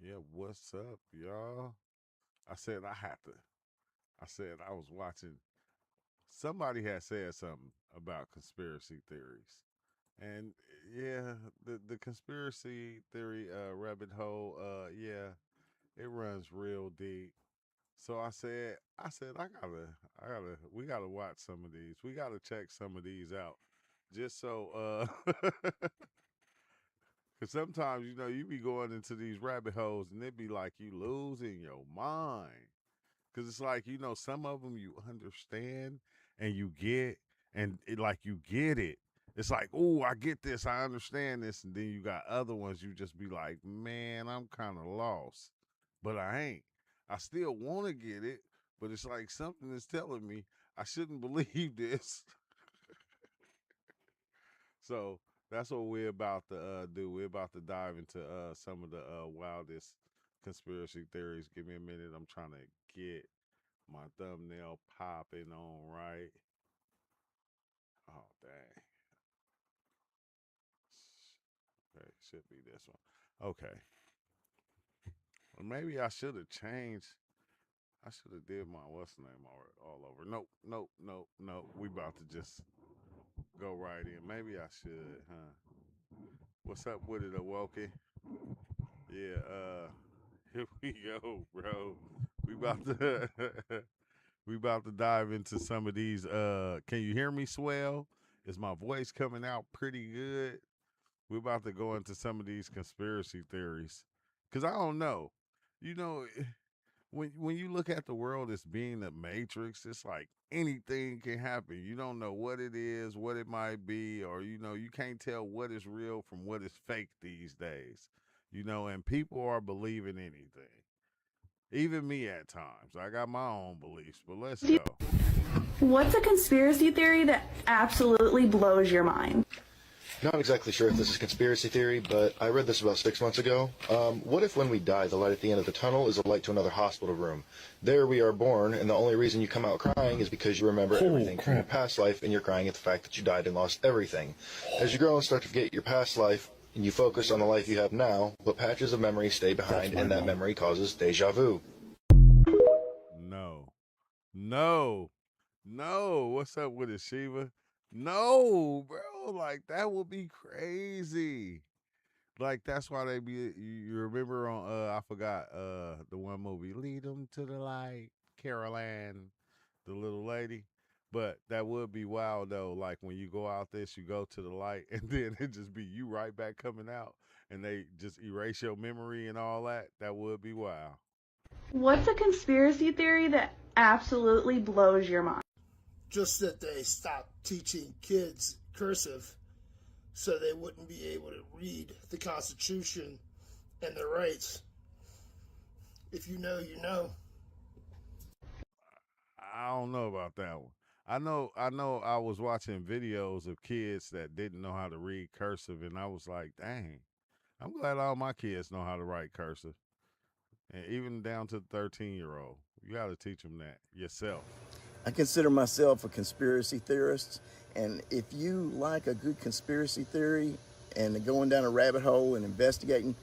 Yeah, what's up, y'all? I said I had to. I said I was watching. Somebody had said something about conspiracy theories, and yeah, the conspiracy theory rabbit hole. Yeah, it runs real deep. So we gotta watch some of these. We gotta check some of these out, just so. Cause sometimes you be going into these rabbit holes and it be like you losing your mind. Cause it's like some of them you understand and you get, and like you get it. It's like, oh, I get this, I understand this, and then you got other ones you just be like, man, I'm kind of lost, but I ain't. I still want to get it, but it's like something is telling me I shouldn't believe this. So that's what we're about to do. We're about to dive into some of the wildest conspiracy theories. Give me a minute. I'm trying to get my thumbnail popping on right. Oh dang. Okay, should be this one. Okay. Well, maybe I should have changed. I should have did my what's the name all over. Nope, nope, nope, nope. We about to just go right in. Maybe I should, huh? What's up with it, Awoke? Yeah, here we go, bro. We about to we about to dive into some of these. Can you hear me, Swell? Is my voice coming out pretty good? We're about to go into some of these conspiracy theories. Cause I don't know. You know, when you look at the world as being the matrix, it's like anything can happen. You don't know what it is, what it might be, or you can't tell what is real from what is fake these days. And people are believing anything. Even me at times. I got my own beliefs, but let's go. What's a conspiracy theory that absolutely blows your mind? Not exactly sure if this is conspiracy theory, but I read this about 6 months ago. What if when we die, the light at the end of the tunnel is a light to another hospital room? There we are born, and the only reason you come out crying is because you remember everything from your past life, and you're crying at the fact that you died and lost everything. As you grow and start to forget your past life, and you focus on the life you have now, but patches of memory stay behind, and that memory causes deja vu. No. No. No. What's up with it, Shiva? No, bro. Like that would be crazy. Like that's why they be. You remember on I forgot the one movie, Lead Them to the Light, Carol Ann, the little lady. But that would be wild though. Like when you go out this, you go to the light, and then it just be you right back coming out, and they just erase your memory and all that. That would be wild. What's a conspiracy theory that absolutely blows your mind? Just that they stopped teaching kids cursive so they wouldn't be able to read the Constitution and their rights. If you know, you know. I don't know about that one. I know I was watching videos of kids that didn't know how to read cursive, and I was like, dang, I'm glad all my kids know how to write cursive. And even down to the 13-year-old. You got to teach them that yourself. I consider myself a conspiracy theorist, and if you like a good conspiracy theory and going down a rabbit hole and investigating,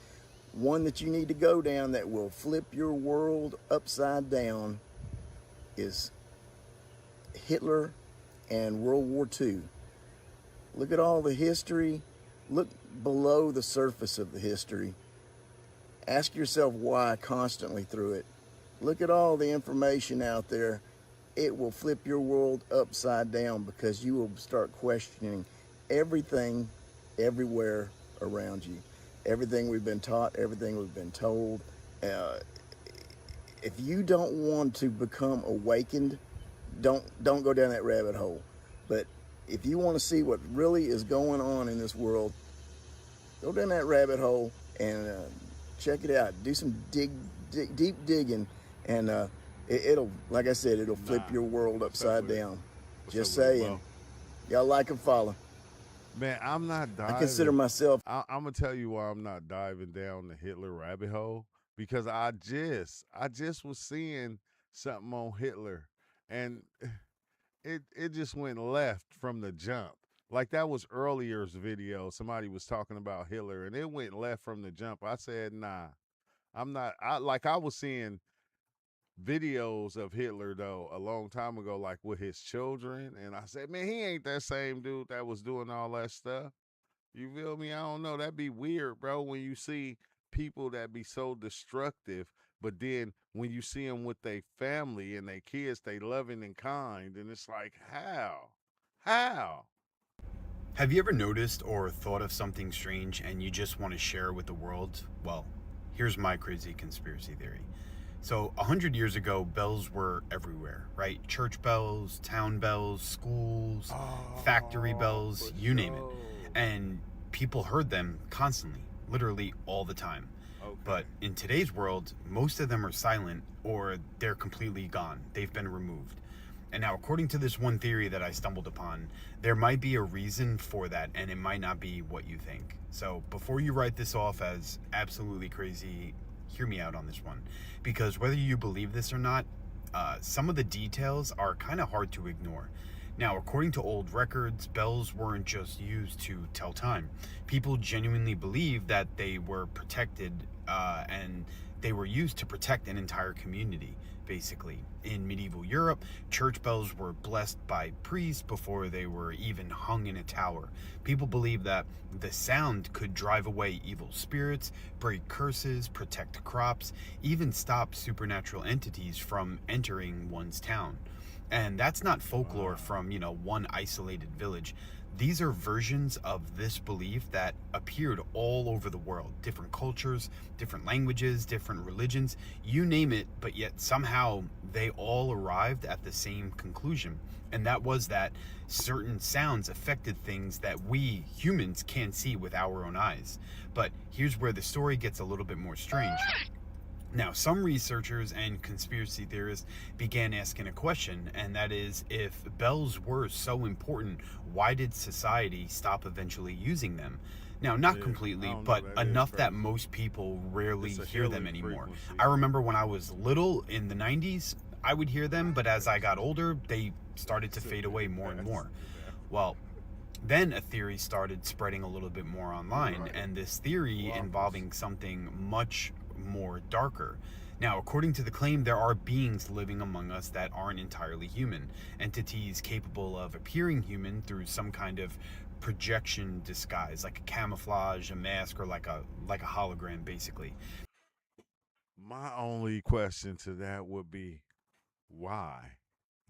one that you need to go down that will flip your world upside down is Hitler and World War II. Look at all the history. Look below the surface of the history. Ask yourself why constantly through it. Look at all the information out there. It will flip your world upside down because you will start questioning everything, everywhere around you. Everything we've been taught, everything we've been told. Uh, if you don't want to become awakened, don't go down that rabbit hole. But if you want to see what really is going on in this world, go down that rabbit hole and check it out. Do some deep digging, and it'll, like I said, it'll flip your world upside down. Just saying. Y'all like and follow. Man, I'm not diving. I consider myself. I'm gonna tell you why I'm not diving down the Hitler rabbit hole, because I just was seeing something on Hitler, and it just went left from the jump. Like that was earlier's video. Somebody was talking about Hitler, and it went left from the jump. I said, nah. I'm not. I was seeing videos of Hitler though a long time ago, like with his children, and I said, man, he ain't that same dude that was doing all that stuff. You feel me? I don't know. That'd be weird, bro, when you see people that be so destructive, but then when you see them with their family and their kids, they loving and kind, and it's like, how? How? Have you ever noticed or thought of something strange and you just want to share with the world? Well, here's my crazy conspiracy theory. So, 100 years ago, bells were everywhere, right? Church bells, town bells, schools, factory Oh, for bells, you name it. sure. And people heard them constantly, literally all the time. Okay. But in today's world, most of them are silent or they're completely gone. They've been removed. And now, according to this one theory that I stumbled upon, there might be a reason for that, and it might not be what you think. So, before you write this off as absolutely crazy, hear me out on this one. Because whether you believe this or not, some of the details are kind of hard to ignore. Now, according to old records, bells weren't just used to tell time. People genuinely believed that they were protected and they were used to protect an entire community, basically. In medieval Europe, church bells were blessed by priests before they were even hung in a tower. People believed that the sound could drive away evil spirits, break curses, protect crops, even stop supernatural entities from entering one's town. And that's not folklore Wow. from, one isolated village. These are versions of this belief that appeared all over the world. Different cultures, different languages, different religions, you name it, but yet somehow they all arrived at the same conclusion. And that was that certain sounds affected things that we humans can't see with our own eyes. But here's where the story gets a little bit more strange. Now, some researchers and conspiracy theorists began asking a question, and that is, if bells were so important, why did society stop eventually using them? Now, not Yeah, I completely, don't know. but That is enough that crazy. most people rarely It's a hear them healing anymore. frequency. I remember when I was little in the 90s, I would hear them, but as I got older, they started to Sit fade me away more and more. down. Well, then a theory started spreading a little bit more online, Right. and this theory Waffles. involving something much more darker. Now, according to the claim, there are beings living among us that aren't entirely human, entities capable of appearing human through some kind of projection disguise, like a camouflage, a mask, or like a hologram, basically. My only question to that would be why?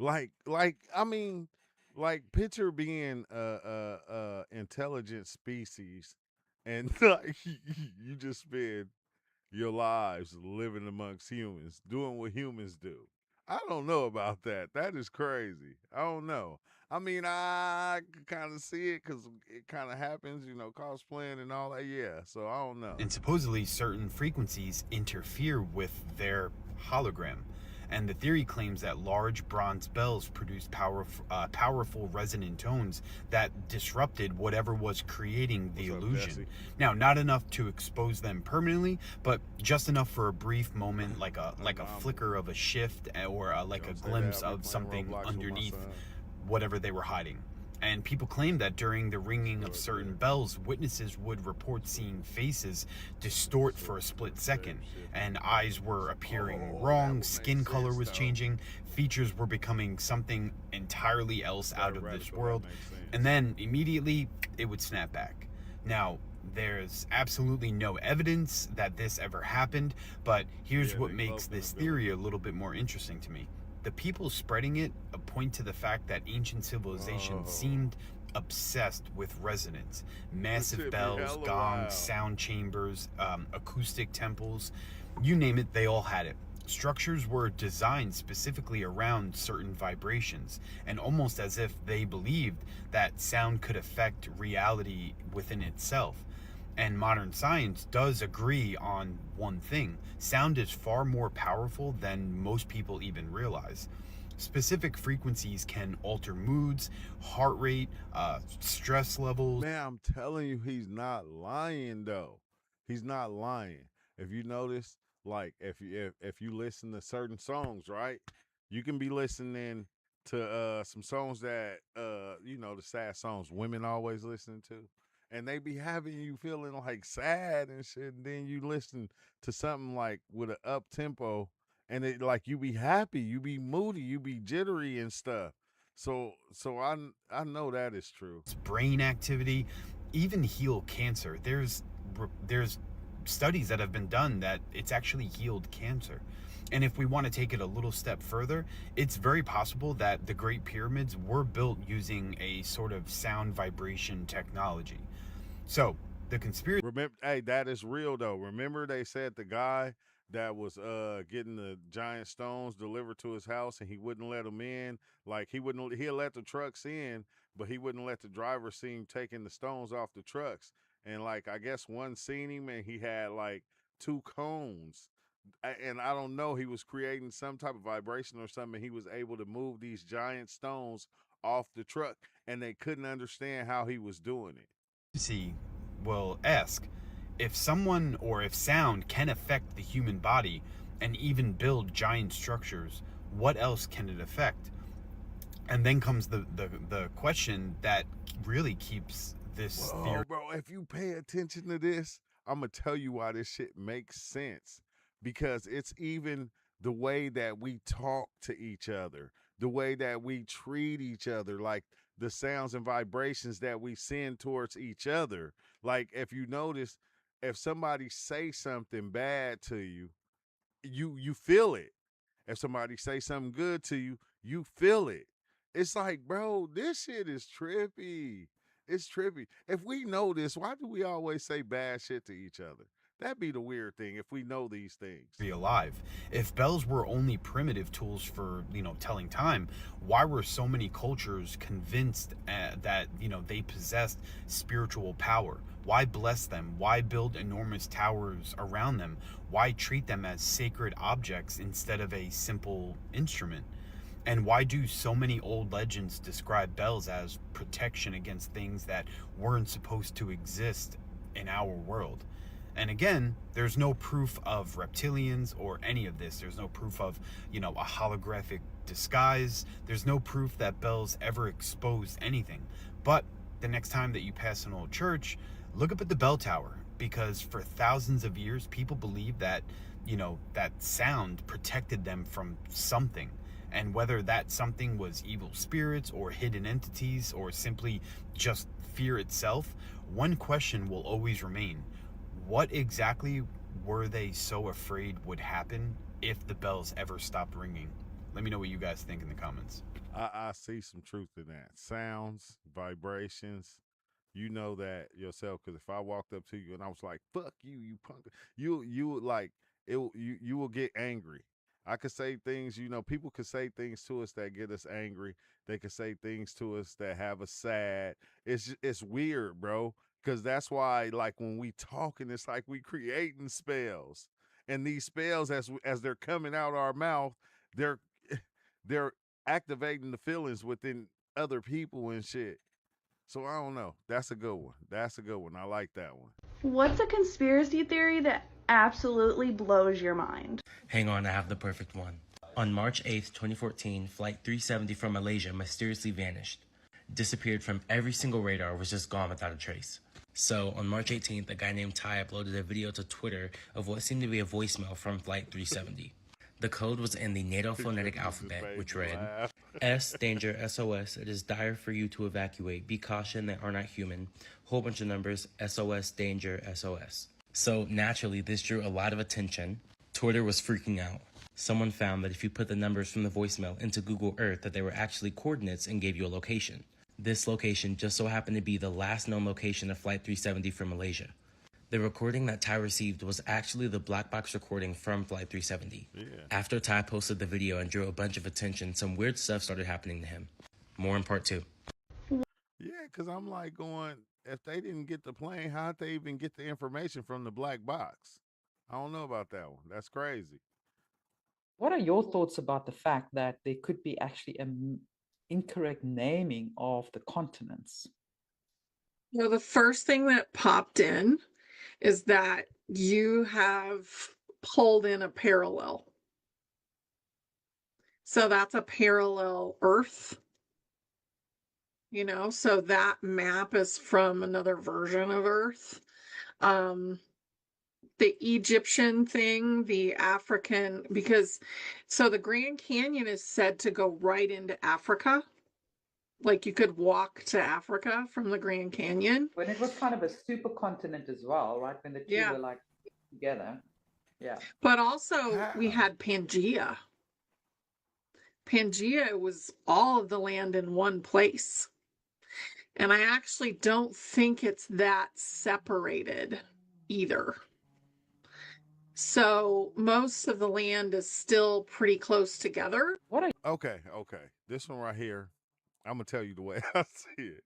I mean, like picture being a intelligent species, and like you just spend your lives living amongst humans, doing what humans do. I don't know about that. That is crazy. I don't know. I mean, I could kind of see it because it kind of happens, cosplaying and all that. Yeah. So I don't know. And supposedly certain frequencies interfere with their hologram. And the theory claims that large bronze bells produced powerful resonant tones that disrupted whatever was creating the What's up, illusion. Jesse? Now, not enough to expose them permanently, but just enough for a brief moment, like a Mama. flicker of a shift, or like a Don't say that. glimpse I'll be of playing something Roblox with my underneath son. whatever they were hiding. And people claim that during the ringing of Good, certain good. bells, witnesses would report seeing faces distort for a split second, and eyes were appearing Oh, that wrong, would skin make color sense, was though. changing, features were becoming something entirely else out of this Radical, that world, makes sense. and then immediately it would snap back. Now, there's absolutely no evidence that this ever happened, but here's Yeah, what they makes close in this the theory a little bit more interesting to me. The people spreading it point to the fact that ancient civilizations Oh. seemed obsessed with resonance. Massive shit be bells, hella gongs, wild. sound chambers, acoustic temples, you name it, they all had it. Structures were designed specifically around certain vibrations, and almost as if they believed that sound could affect reality within itself. And modern science does agree on one thing: sound is far more powerful than most people even realize. Specific frequencies can alter moods, heart rate, stress levels. Man, I'm telling you, he's not lying though. He's not lying. If you notice, like if you listen to certain songs, right? You can be listening to some songs that the sad songs women always listen to. and they be having you feeling like sad and shit. And then you listen to something like with an up tempo, and it like you be happy, you be moody, you be jittery and stuff. So I know that is true. Brain activity, even heal cancer. There's studies that have been done that it's actually healed cancer. And if we want to take it a little step further, it's very possible that the Great Pyramids were built using a sort of sound vibration technology. So the conspiracy. Remember, hey, that is real though. Remember they said the guy that was getting the giant stones delivered to his house and he wouldn't let them in. Like he'll let the trucks in, but he wouldn't let the driver see him taking the stones off the trucks. And like I guess one seen him and he had like two cones. And I don't know, he was creating some type of vibration or something. He was able to move these giant stones off the truck, and they couldn't understand how he was doing it. Will ask if someone or if sound can affect the human body and even build giant structures, what else can it affect? And then comes the question that really keeps this theory. Bro, if you pay attention to this, I'm gonna tell you why this shit makes sense. Because it's even the way that we talk to each other, the way that we treat each other, like the sounds and vibrations that we send towards each other. Like if you notice, if somebody say something bad to you, you feel it. If somebody say something good to you, you feel it. It's like, bro, this shit is trippy. It's trippy. If we know this, why do we always say bad shit to each other? That'd be the weird thing if we know these things. Be alive. If bells were only primitive tools for, telling time, why were so many cultures convinced that, they possessed spiritual power? Why bless them? Why build enormous towers around them? Why treat them as sacred objects instead of a simple instrument? And why do so many old legends describe bells as protection against things that weren't supposed to exist in our world? And again, there's no proof of reptilians or any of this. There's no proof of, a holographic disguise. There's no proof that bells ever exposed anything. But the next time that you pass an old church, look up at the bell tower, because for thousands of years, people believed that, that sound protected them from something. And whether that something was evil spirits or hidden entities or simply just fear itself, one question will always remain. What exactly were they so afraid would happen if the bells ever stopped ringing? Let me know what you guys think in the comments. I see some truth in that. Sounds, vibrations. You know that yourself, because if I walked up to you and I was like, "Fuck you, you punk," you would like it. You will get angry. I could say things. People could say things to us that get us angry. They could say things to us that have us sad. It's weird, bro. Because that's why, like when we talking, it's like we creating spells, and these spells, as they're coming out our mouth, they're they're activating the feelings within other people and shit. So I don't know. That's a good one. That's a good one. I like that one. What's a conspiracy theory that absolutely blows your mind? Hang on, I have the perfect one. On March 8th, 2014, Flight 370 from Malaysia mysteriously vanished. Disappeared from every single radar, was just gone without a trace. So, on March 18th, a guy named Ty uploaded a video to Twitter of what seemed to be a voicemail from Flight 370. The code was in the NATO phonetic alphabet, which read, S, danger, SOS, it is dire for you to evacuate, be caution, they are not human, whole bunch of numbers, SOS, danger, SOS. So, naturally, this drew a lot of attention. Twitter was freaking out. Someone found that if you put the numbers from the voicemail into Google Earth, that they were actually coordinates and gave you a location. This location just so happened to be the last known location of Flight 370 from Malaysia. The recording that Ty received was actually the black box recording from Flight 370. Yeah. After Ty posted the video and drew a bunch of attention, some weird stuff started happening to him. More in part 2. Yeah, because I'm like going, if they didn't get the plane, how'd they even get the information from the black box? I don't know about that one. That's crazy. What are your thoughts about the fact that there could be actually an incorrect naming of the continents? Well, the first thing that popped in is that you have pulled in a parallel. So that's a parallel Earth. you know, so that map is from another version of Earth. The Egyptian thing, the African, because so the Grand Canyon is said to go right into Africa. Like you could walk to Africa from the Grand Canyon. When it was kind of a supercontinent as well, right? When the two Yeah. were like together. Yeah. But also we How? had Pangea. Pangea was all of the land in one place. And I actually don't think it's that separated either. So most of the land is still pretty close together. What are Okay, okay. This one right here, I'm gonna tell you the way I see it.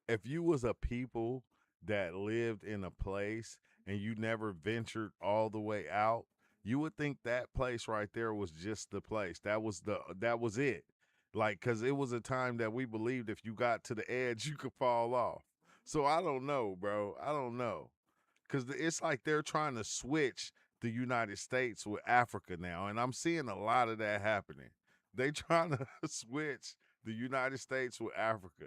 If you was a people that lived in a place and you never ventured all the way out, you would think that place right there was just the place. That was it. Like, cause it was a time that we believed if you got to the edge, you could fall off. So I don't know, bro. I don't know. Cause it's like they're trying to switch the United States with Africa now, and I'm seeing a lot of that happening. They trying to switch the United States with Africa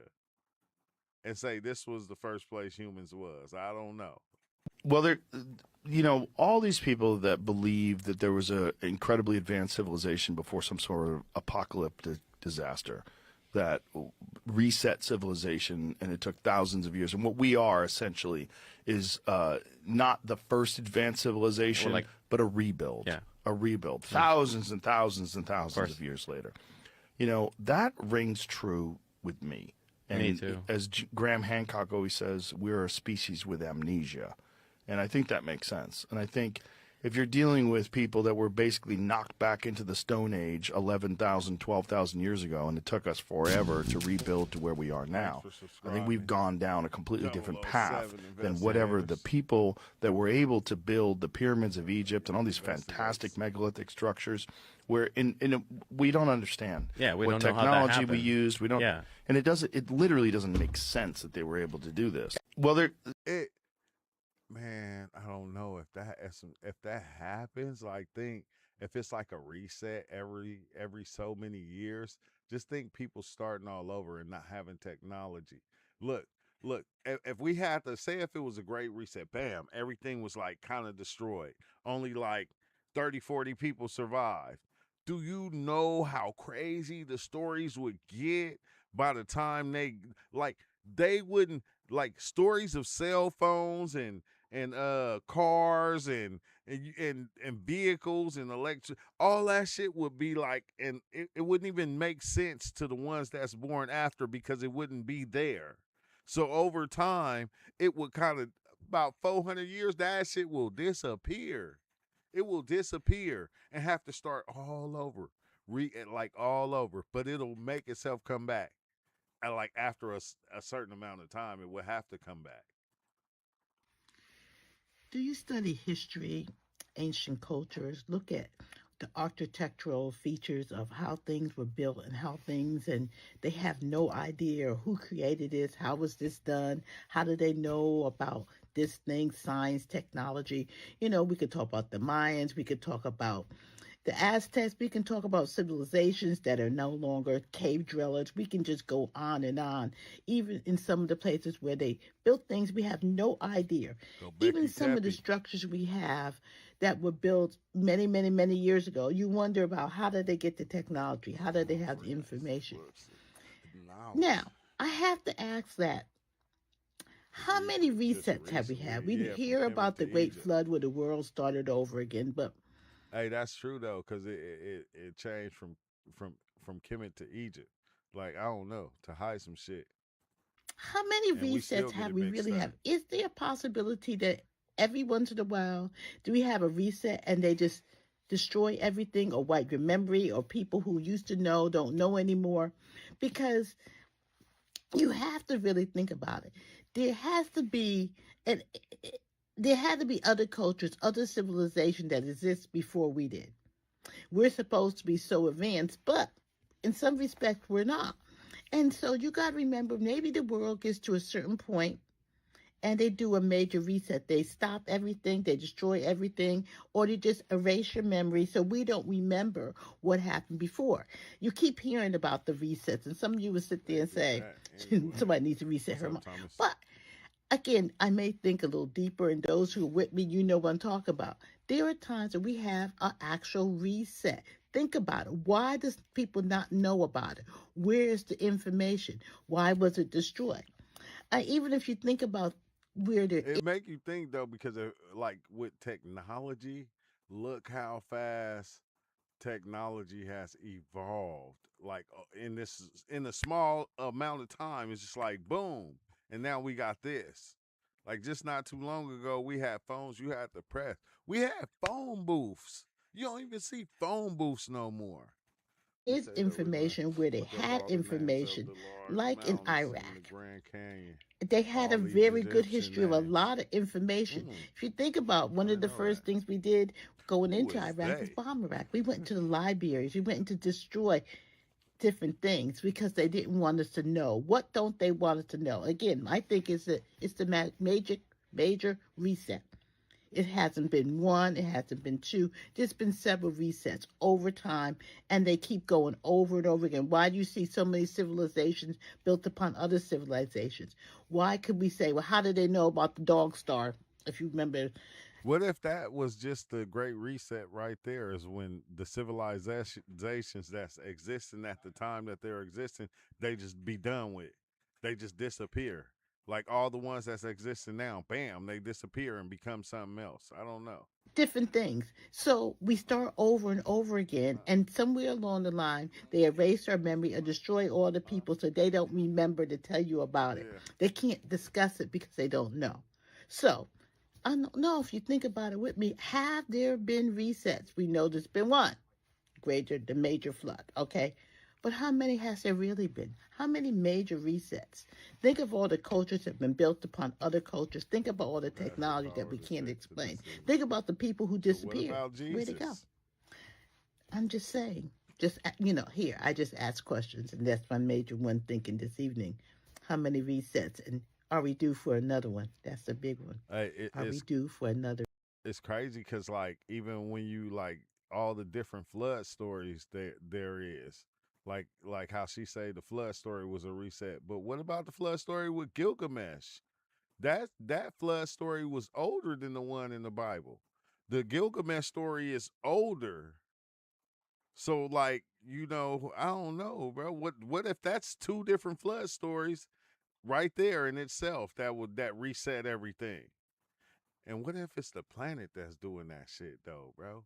and say this was the first place humans was. I don't know. Well, there, all these people that believe that there was a incredibly advanced civilization before some sort of apocalyptic disaster that reset civilization, and it took thousands of years. And what we are essentially is not the first advanced civilization, but a rebuild. Yeah. A rebuild. Thousands and thousands and thousands of years later. That rings true with me. And me too. As Graham Hancock always says, we're a species with amnesia. And I think that makes sense. And I think if you're dealing with people that were basically knocked back into the Stone Age 11,000, 12,000 years ago, and it took us forever to rebuild to where we are now, I think we've gone down a completely different path than whatever the people that were able to build the pyramids of Egypt and all these fantastic megalithic structures, where we don't understand we what don't know how that technology we happened. used. We don't, and it literally doesn't make sense that they were able to do this. Well, Man, I don't know if that happens. Like, think if it's like a reset every so many years. Just think people starting all over and not having technology. Look. If we had to say if it was a great reset, bam, everything was like kind of destroyed. Only like 30, 40 people survived. Do you know how crazy the stories would get by the time they wouldn't, like, stories of cell phones and cars and vehicles and electric, all that shit would be like, and it wouldn't even make sense to the ones that's born after because it wouldn't be there. So over time, it would kind of, about 400 years, that shit will disappear. It will disappear and have to start all over, all over. But it'll make itself come back. And like after a certain amount of time, it will have to come back. Do you study history, ancient cultures, look at the architectural features of how things were built and they have no idea who created this, how was this done, how do they know about this thing, science, technology? We could talk about the Mayans, we could talk about the Aztecs, we can talk about civilizations that are no longer cave dwellers. We can just go on and on. Even in some of the places where they built things, we have no idea. Even some of the structures we have that were built many, many, many years ago, you wonder about how did they get the technology? How did they have the information? Now, I have to ask that. How many resets have we had? We hear about the Great Flood where the world started over again, but hey, that's true though, because it changed from Kemet to Egypt. Like, I don't know, to hide some shit. How many resets have we really have? Is there a possibility that every once in a while do we have a reset and they just destroy everything, or wipe your memory, or people who used to know don't know anymore? Because you have to really think about it. There has to be there had to be other cultures, other civilizations that exist before we did. We're supposed to be so advanced, but in some respects, we're not. And so you got to remember, maybe the world gets to a certain point and they do a major reset. They stop everything, they destroy everything, or they just erase your memory so we don't remember what happened before. You keep hearing about the resets, and some of you will sit there They and do say, that anyway. somebody needs to reset What's her up, mind. Thomas? But again, I may think a little deeper, and those who are with me, you know what I'm talking about. There are times that we have an actual reset. Think about it. Why does people not know about it? Where is the information? Why was it destroyed? Even if you think about where there It make you think though, because like with technology, look how fast technology has evolved. Like in a small amount of time, it's just like boom, and now we got this. Like just not too long ago, we had phones. You had to press. We had phone booths. You don't even see phone booths no more. He is said there was information, where they look up had all the names of information, the large like in mountains in the Iraq, Grand Canyon. they had a All these very good Egyptian history of a names. lot of information. Mm, If you think about I one of didn't the know that. first things we did going Who into is Iraq was they? bomb Iraq. We went to the libraries, we went to destroy different things because they didn't want us to know. What don't they want us to know? Again, I think it's the major reset. It hasn't been one, it hasn't been two. There's been several resets over time, and they keep going over and over again. Why do you see so many civilizations built upon other civilizations? Why could we say, well, how did they know about the dog star? If you remember, What if that was just the great reset right there? Is when the civilizations that's existing at the time that they're existing, they just be done with. They just disappear. Like all the ones that's existing now, bam, they disappear and become something else. I don't know. different things. So we start over and over again, and somewhere along the line, they erase our memory or destroy all the people so they don't remember to tell you about it. Yeah. They can't discuss it because they don't know. So I don't know if you think about it with me. Have there been resets? We know there's been one, the major flood, okay? But how many has there really been? How many major resets? Think of all the cultures that have been built upon other cultures. Think about all the Massive technology that power we to can't take to explain. deceive. Think about the people who But what disappeared. about Where'd they go? Jesus? I'm just saying. Just here, I just ask questions, and that's my major one thinking this evening. How many resets, and are we due for another one? That's the big one. Hey, Are we due for another? it's crazy because like even when you like all the different flood stories there is like how she say the flood story was a reset, but what about the flood story with Gilgamesh? That flood story was older than the one in the Bible. The Gilgamesh story is older. So like, I don't know, bro. What if that's two different flood stories right there in itself that reset everything? And what if it's the planet that's doing that shit though, bro?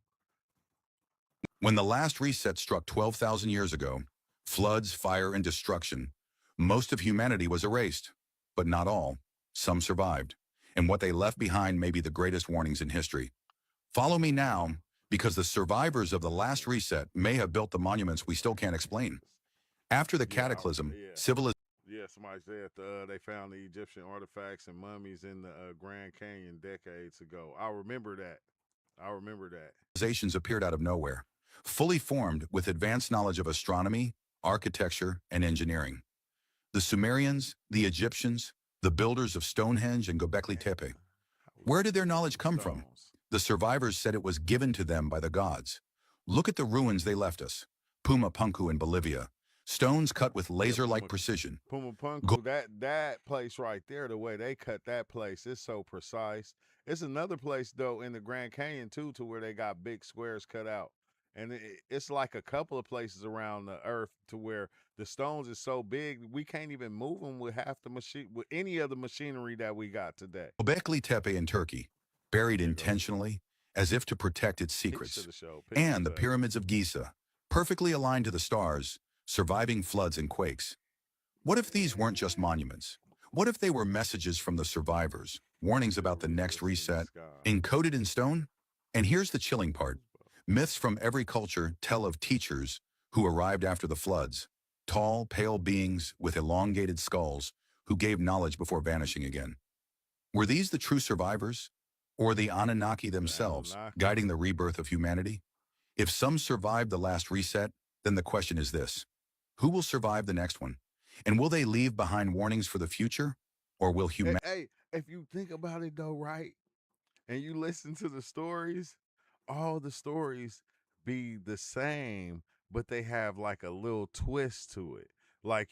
When the last reset struck 12,000 years ago, floods, fire, and destruction, most of humanity was erased, but not all. Some survived, and what they left behind may be the greatest warnings in history. Follow me now, because the survivors of the last reset may have built the monuments we still can't explain. After the cataclysm, civilization. Yeah, somebody said they found the Egyptian artifacts and mummies in the Grand Canyon decades ago. I remember that. Civilizations appeared out of nowhere, fully formed with advanced knowledge of astronomy, architecture, and engineering. The Sumerians, the Egyptians, the builders of Stonehenge and Göbekli Tepe. Where did their knowledge come from? The survivors said it was given to them by the gods. Look at the ruins they left us. Puma Punku in Bolivia. Stones cut with laser-like precision. Puma Punku, that place right there, the way they cut that place is so precise. It's another place though in the Grand Canyon too, to where they got big squares cut out, and it's like a couple of places around the earth to where the stones is so big we can't even move them with with any of the machinery that we got today. Göbekli Tepe in Turkey, buried intentionally as if to protect its secrets. And the pyramids of Giza, perfectly aligned to the stars, surviving floods and quakes. What if these weren't just monuments? What if they were messages from the survivors, warnings about the next reset, encoded in stone? And here's the chilling part. Myths from every culture tell of teachers who arrived after the floods, tall, pale beings with elongated skulls who gave knowledge before vanishing again. Were these the true survivors, or the Anunnaki themselves guiding the rebirth of humanity? If some survived the last reset, then the question is this: who will survive the next one? And will they leave behind warnings for the future? Or will humanity... if you think about it though, right? And you listen to the stories, all the stories be the same, but they have like a little twist to it. Like,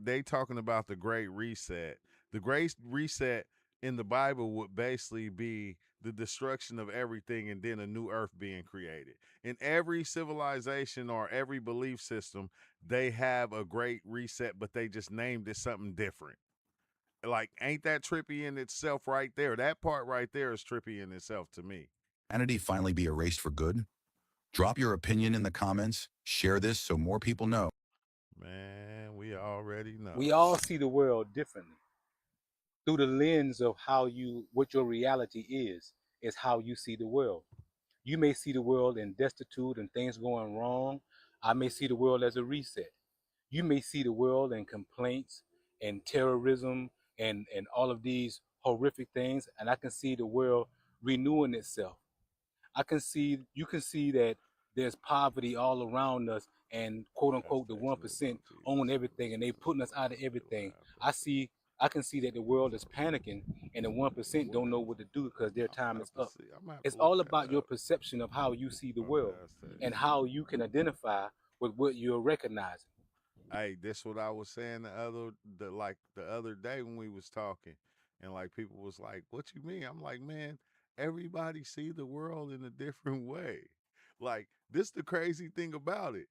they talking about the great reset. The great reset in the Bible would basically be the destruction of everything and then a new earth being created. In every civilization or every belief system, they have a great reset, but they just named it something different. Like, ain't that trippy in itself right there? That part right there is trippy in itself to me. Humanity finally be erased for good? Drop your opinion in the comments. Share this so more people know. Man, we already know. We all see the world differently. Through the lens of what your reality is how you see the world. You may see the world in destitute and things going wrong. I may see the world as a reset. You may see the world in complaints and terrorism and all of these horrific things, and I can see the world renewing itself. You can see that there's poverty all around us, and quote unquote the 1% own everything and they putting us out of everything. I can see that the world is panicking and the 1% don't know what to do because their time is up. It's all about your perception of how you see the world and how you can identify with what you're recognizing. Hey, this what I was saying the other day when we was talking, and like people was like, "What you mean?" I'm like, "Man, everybody see the world in a different way." Like, this the crazy thing about it.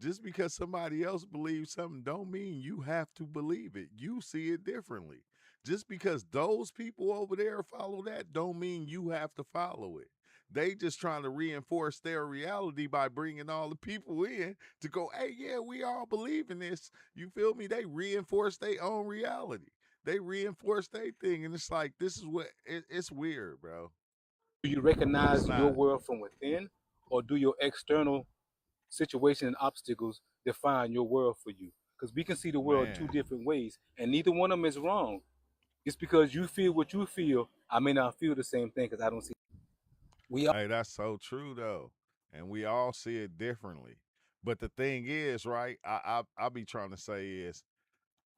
Just because somebody else believes something don't mean you have to believe it. You see it differently. Just because those people over there follow that don't mean you have to follow it. They just trying to reinforce their reality by bringing all the people in to go, hey, yeah, we all believe in this. You feel me? They reinforce their own reality. They reinforce their thing. And it's like, this is what, it's weird, bro. Do you recognize your world from within, or do your external situation and obstacles define your world for you? Because we can see the world two different ways, and neither one of them is wrong. It's because you feel what you feel. I may not feel the same thing because I don't see. Hey, that's so true though, and we all see it differently. But the thing is, right? I be trying to say is,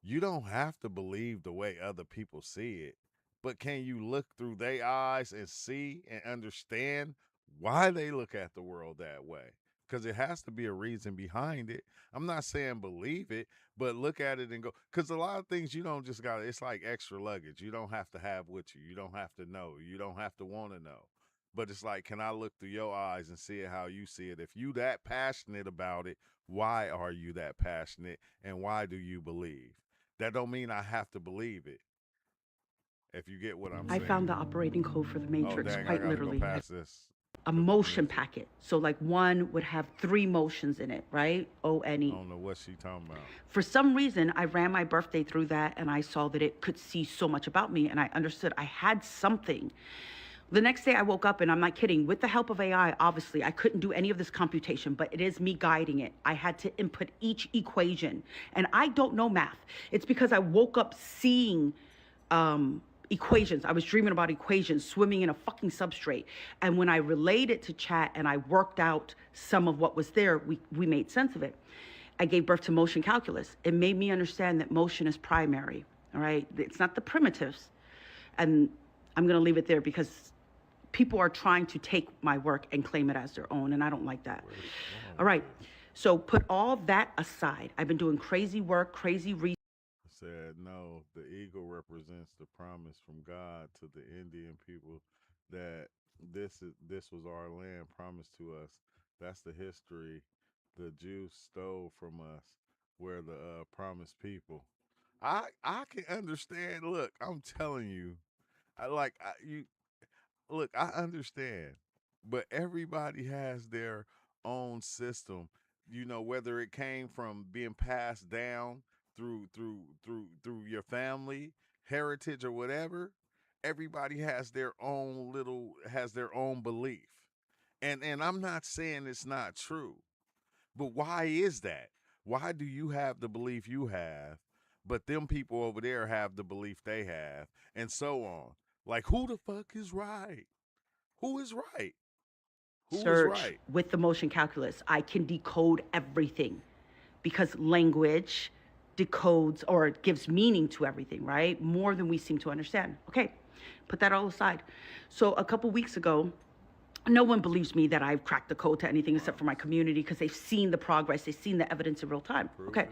you don't have to believe the way other people see it, but can you look through their eyes and see and understand why they look at the world that way? Because it has to be a reason behind it. I'm not saying believe it, but look at it and go. Because a lot of things you don't just got, it's like extra luggage. You don't have to have with you. You don't have to know. You don't have to want to know. But it's like, can I look through your eyes and see it how you see it? If you that passionate about it, why are you that passionate and why do you believe? That don't mean I have to believe it. If you get what I'm saying. I found the operating code for the Matrix dang, quite I literally. Go past this. A motion packet. So like one would have 3 motions in it, right? O-N-E. I don't know what she talking about. For some reason, I ran my birthday through that and I saw that it could see so much about me and I understood I had something. The next day I woke up and I'm not kidding, with the help of AI, obviously, I couldn't do any of this computation, but it is me guiding it. I had to input each equation and I don't know math. It's because I woke up seeing equations. I was dreaming about equations, swimming in a fucking substrate. And when I relayed it to chat and I worked out some of what was there, we made sense of it. I gave birth to motion calculus. It made me understand that motion is primary, all right? It's not the primitives. And I'm gonna leave it there because people are trying to take my work and claim it as their own, and I don't like that. All right, so put all that aside. I've been doing crazy work, crazy research. Said no, the eagle represents the promise from God to the Indian people that this was our land promised to us. That's the history the Jews stole from us. We're the promised people. I can understand. Look, I'm telling you, I understand, but everybody has their own system. Whether it came from being passed down through your family, heritage or whatever, everybody has their own belief. And I'm not saying it's not true. But why is that? Why do you have the belief you have, but them people over there have the belief they have, and so on? Like, who the fuck is right? Who is right? Who is right? With the motion calculus, I can decode everything because language decodes or gives meaning to everything, right? More than we seem to understand. Okay, put that all aside. So a couple weeks ago, no one believes me that I've cracked the code to anything except for my community, because they've seen the progress, they've seen the evidence in real time. Okay,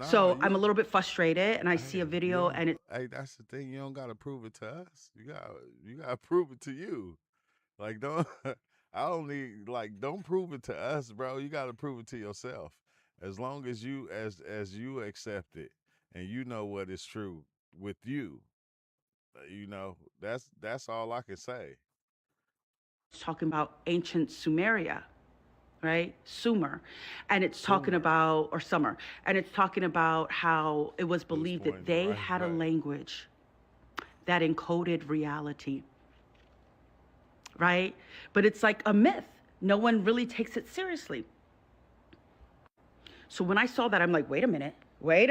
so I'm a little bit frustrated, and I see a video, and it. Hey, that's the thing. You don't gotta prove it to us. You gotta prove it to you. Like don't I don't need like don't prove it to us, bro. You gotta prove it to yourself. As long as you accept it and you know what is true with you, that's all I can say. Talking about ancient Sumeria, right? Sumer. And it's talking about, or Summer, and it's talking about how it was believed that they had a language that encoded reality, right? But it's like a myth. No one really takes it seriously. So when I saw that, I'm like, wait a minute. Like,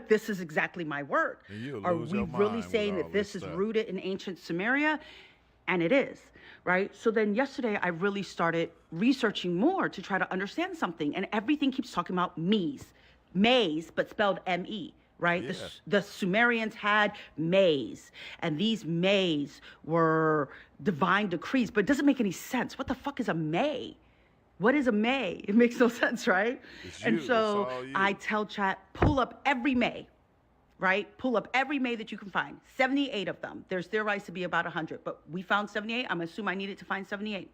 this is exactly my work. Are we really saying that this is rooted in ancient Sumeria? And it is, right? So then yesterday, I really started researching more to try to understand something. And everything keeps talking about maize, but spelled M-E, right? Yeah. The Sumerians had maize. And these maize were divine decrees. But it doesn't make any sense. What the fuck is a may? What is a may? It makes no sense, right? And so I tell chat, pull up every may. Right? Pull up every May that you can find. 78 of them. There's theorized to be about 100, but we found 78. I'm assuming I needed to find 78.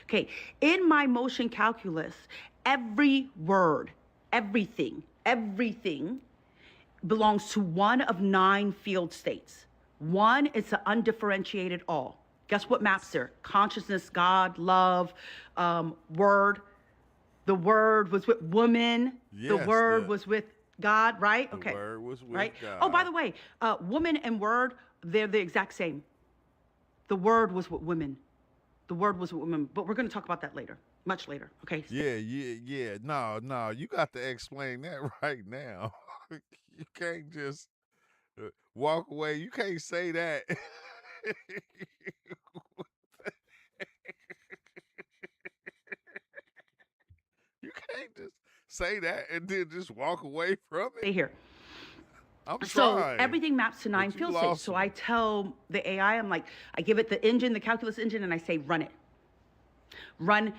Okay. In my motion calculus, every word, everything belongs to one of 9 field states. One is an undifferentiated all. Guess what maps there? Consciousness, God, love, word. The word was with woman. Yes, the word was with God, right? Okay. The word was with right? God. Oh, by the way, woman and word, they're the exact same. The word was with women. The word was with women. But we're going to talk about that later, much later. Okay. Yeah. No. You got to explain that right now. You can't just walk away. You can't say that. You can't just say that and then just walk away from it. Stay here. I'm so trying, everything maps to 9 field states. So I tell the AI, I'm like, I give it the engine, the calculus engine, and I say, run it. Run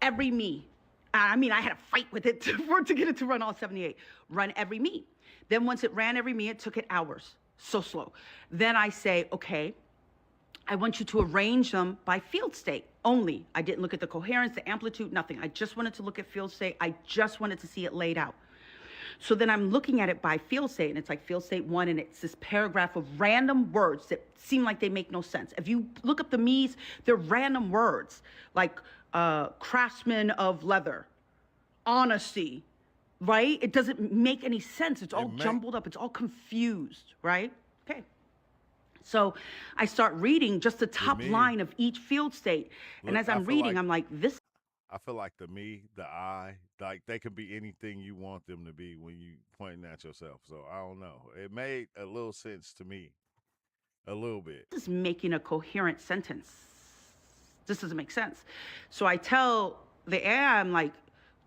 every me. I mean, I had a fight with it to get it to run all 78. Run every me. Then once it ran every me, it took it hours. So slow. Then I say, okay, I want you to arrange them by field state only. I didn't look at the coherence, the amplitude, nothing. I just wanted to look at field state. I just wanted to see it laid out. So then I'm looking at it by field state, and it's like field state 1, and it's this paragraph of random words that seem like they make no sense. If you look up the me's, they're random words, like craftsman of leather, honesty, right? It doesn't make any sense. It's all jumbled up. It's all confused, right? Okay. So I start reading just the top line of each field state. And as I'm reading, I'm like, this. I feel like the me, the I, like they could be anything you want them to be when you pointing at yourself. So I don't know. It made a little sense to me. A little bit. This is making a coherent sentence. This doesn't make sense. So I tell the AI, I'm like,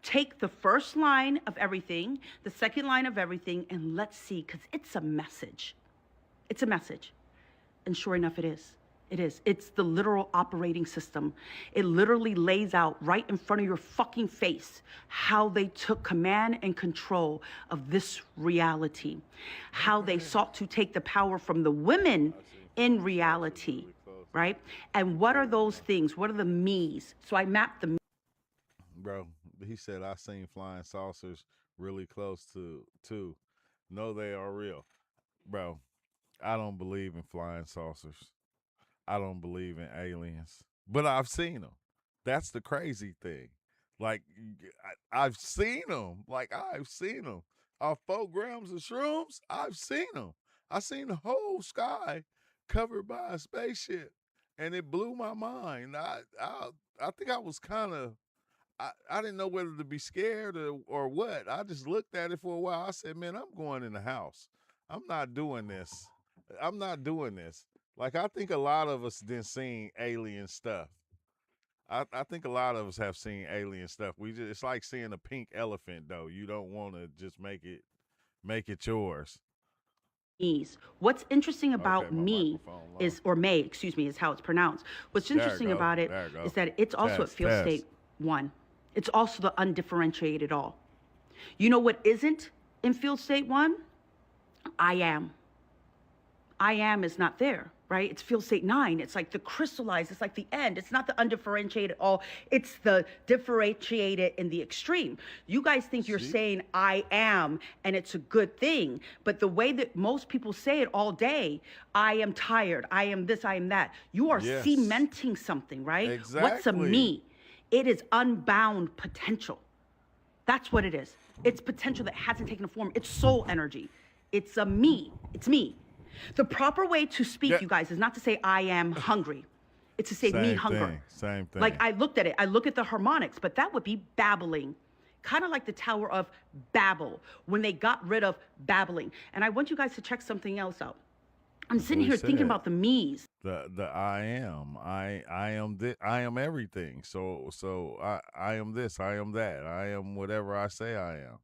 take the first line of everything, the second line of everything, and let's see, because it's a message. It's a message. And sure enough, it is. It is. It's the literal operating system. It literally lays out right in front of your fucking face how they took command and control of this reality, how they sought to take the power from the women in reality, right? And what are those things? What are the me's? So I mapped the. Bro, he said, I seen flying saucers really close to. No, they are real. Bro, I don't believe in flying saucers. I don't believe in aliens, but I've seen them. That's the crazy thing. Like, I've seen them. Like, I've seen them. Off 4 grams of shrooms, I've seen them. I seen the whole sky covered by a spaceship, and it blew my mind. I think I was kind of, I didn't know whether to be scared or what. I just looked at it for a while. I said, man, I'm going in the house. I'm not doing this. I'm not doing this. Like, I think a lot of us done seen alien stuff. I think a lot of us have seen alien stuff. It's like seeing a pink elephant though. You don't want to just make it yours. Me's. What's interesting Okay, about my me microphone low. is, or may, excuse me, is how it's pronounced. What's There it interesting go. about it There it go. is that it's also at Test, field test. state 1. It's also the undifferentiated all. You know what isn't in field state 1? I am. I am is not there, right? It's field state 9. It's like the crystallized, it's like the end. It's not the undifferentiated all. It's the differentiated in the extreme. You guys think you're saying I am and it's a good thing, but the way that most people say it all day, I am tired, I am this, I am that. You are Yes. cementing something, right? What's a Exactly. me? It is unbound potential. That's what it is. It's potential that hasn't taken a form. It's soul energy. It's a me. It's me. The proper way to speak, Yeah. you guys, is not to say I am hungry. It's to say me Same hunger. thing. Same thing. Like I looked at it. I look at the harmonics, but that would be babbling. Kind of like the Tower of Babel when they got rid of babbling. And I want you guys to check something else out. I'm sitting we here thinking said. about the me's. The I am. I am this. I am everything. So I am this. I am that. I am whatever I say I am.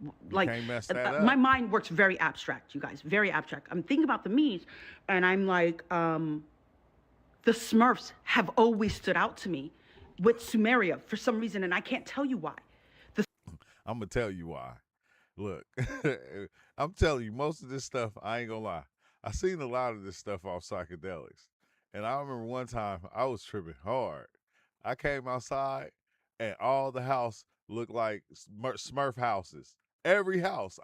You Like can't mess that my up. mind works very abstract, you guys, very abstract. I'm thinking about the me's and I'm like, the Smurfs have always stood out to me with Sumeria for some reason, and I can't tell you why. I'm gonna tell you why. Look, I'm telling you, most of this stuff, I ain't gonna lie. I seen a lot of this stuff off psychedelics. And I remember one time I was tripping hard. I came outside and all the house looked like Smurf houses. Every house.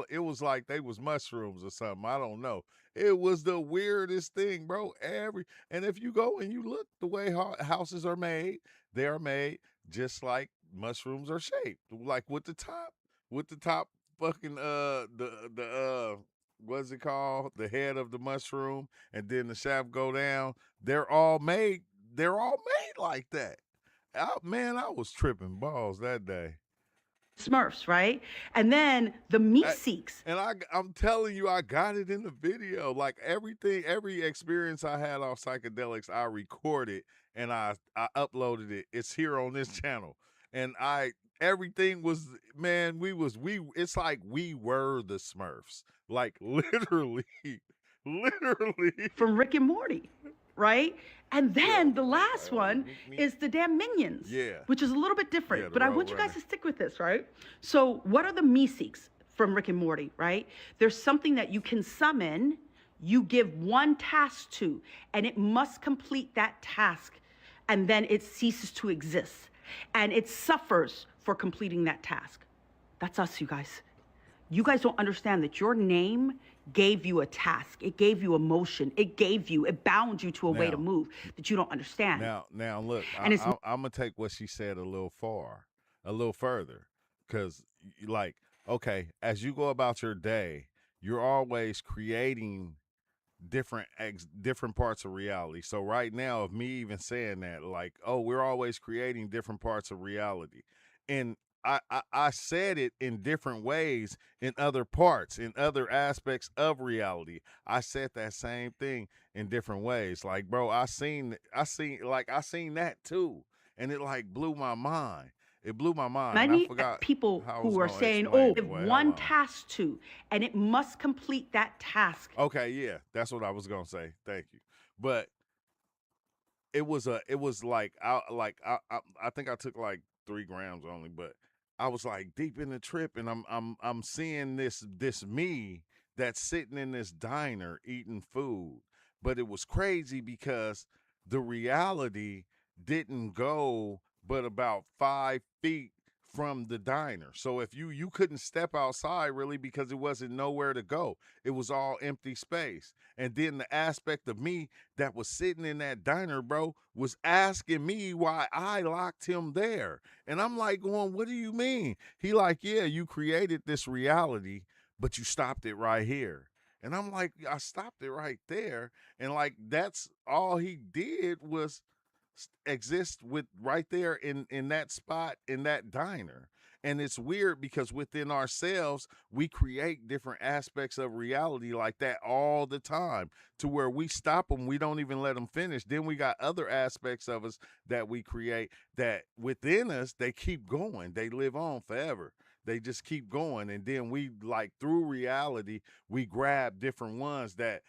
It was like they was mushrooms or something. I don't know. It was the weirdest thing, bro. And if you go and you look the way houses are made, they are made just like mushrooms are shaped. Like with the top fucking the what's it called? The head of the mushroom and then the shaft go down. They're all made like that. Man, I was tripping balls that day. Smurfs, right? And then the Meeseeks. And I'm telling you, I got it in the video. Like every experience I had off psychedelics, I recorded and I uploaded it. It's here on this channel. And everything was, man, it's like we were the Smurfs. Like literally. From Rick and Morty, right? And then the last one is the damn Minions, Yeah. which is a little bit different. Yeah, the but I Road want you guys Runner. to stick with this, right? So what are the Meeseeks from Rick and Morty, right? There's something that you can summon, you give one task to, and it must complete that task, and then it ceases to exist. And it suffers for completing that task. That's us, you guys. You guys don't understand that your name gave you a task. It gave you emotion. It bound you to a way to Now- move that you don't understand. Now look, And it's- I'm gonna take what she said a little further, because like, okay, as you go about your day, you're always creating different parts of reality. So right now, of me even saying that, like, oh, we're always creating different parts of reality, and I said it in different ways in other parts, in other aspects of reality. I said that same thing in different ways. Like, bro, I seen that too, and it like blew my mind. It blew my mind. Many I forgot people how I was who are gonna saying, explain oh, it. give Wait, one hold on. task to, and it must complete that task. Okay, yeah, that's what I was gonna say. Thank you. But it was like I think I took like 3 grams only, but I was like deep in the trip, and I'm seeing this me that's sitting in this diner eating food, but it was crazy because the reality didn't go but about 5 feet from the diner. So if you couldn't step outside really because it wasn't nowhere to go. It was all empty space. And then the aspect of me that was sitting in that diner, bro, was asking me why I locked him there. And I'm like going, what do you mean? He like, yeah, you created this reality, but you stopped it right here. And I'm like, I stopped it right there. And like, that's all he did was exist with right there in that spot in that diner. And it's weird because within ourselves, we create different aspects of reality like that all the time, to where we stop them, we don't even let them finish. Then we got other aspects of us that we create that within us, they keep going, they live on forever. They just keep going, and then we, like, through reality, we grab different ones that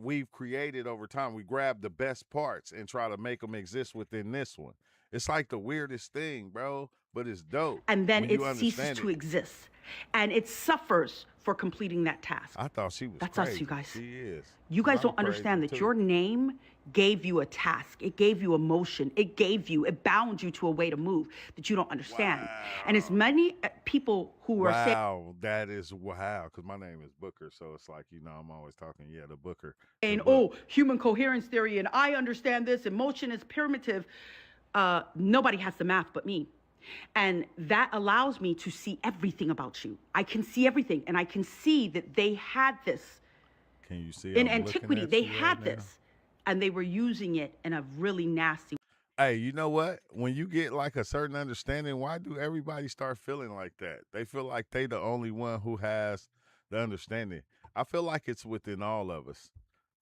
we've created over time. We grab the best parts and try to make them exist within this one. It's like the weirdest thing, bro, but it's dope. And then when it you ceases understand to it. exist. And it suffers for completing that task. I thought she was That's crazy. us, you guys. She is. You guys I'm don't understand crazy that too. your name gave you a task. It gave you emotion. It bound you to a way to move that you don't understand. And as many people who are saying, Wow, that is wow. Because my name is Booker, so it's like, I'm always talking. Yeah, the Booker. oh, human coherence theory, and I understand this, emotion is primitive. Nobody has the math but me. And that allows me to see everything about you. I can see everything, and I can see that they had this. Can you see? In I'm looking antiquity, at they you right had now. this, and they were using it in a really nasty Hey, you know what? When you get like a certain understanding, why do everybody start feeling like that? They feel like they the only one who has the understanding. I feel like it's within all of us,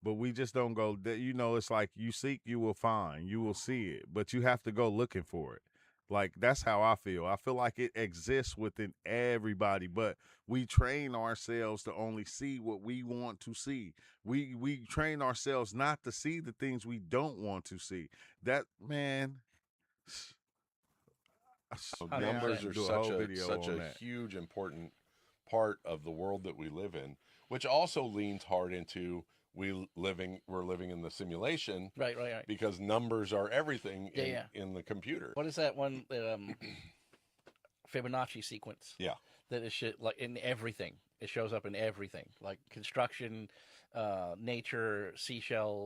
but we just don't go. It's like you seek, you will find, you will see it, but you have to go looking for it. Like, that's how I feel. I feel like it exists within everybody, but we train ourselves to only see what we want to see. We train ourselves not to see the things we don't want to see. That, man, man, I Numbers should are do a whole such video such on a that. huge important part of the world that we live in, which also leans hard into we're living in the simulation, right, because numbers are everything Yeah. in the computer. What is that one Fibonacci sequence? Yeah, that is shit, like in everything. It shows up in everything, like construction, nature, seashell.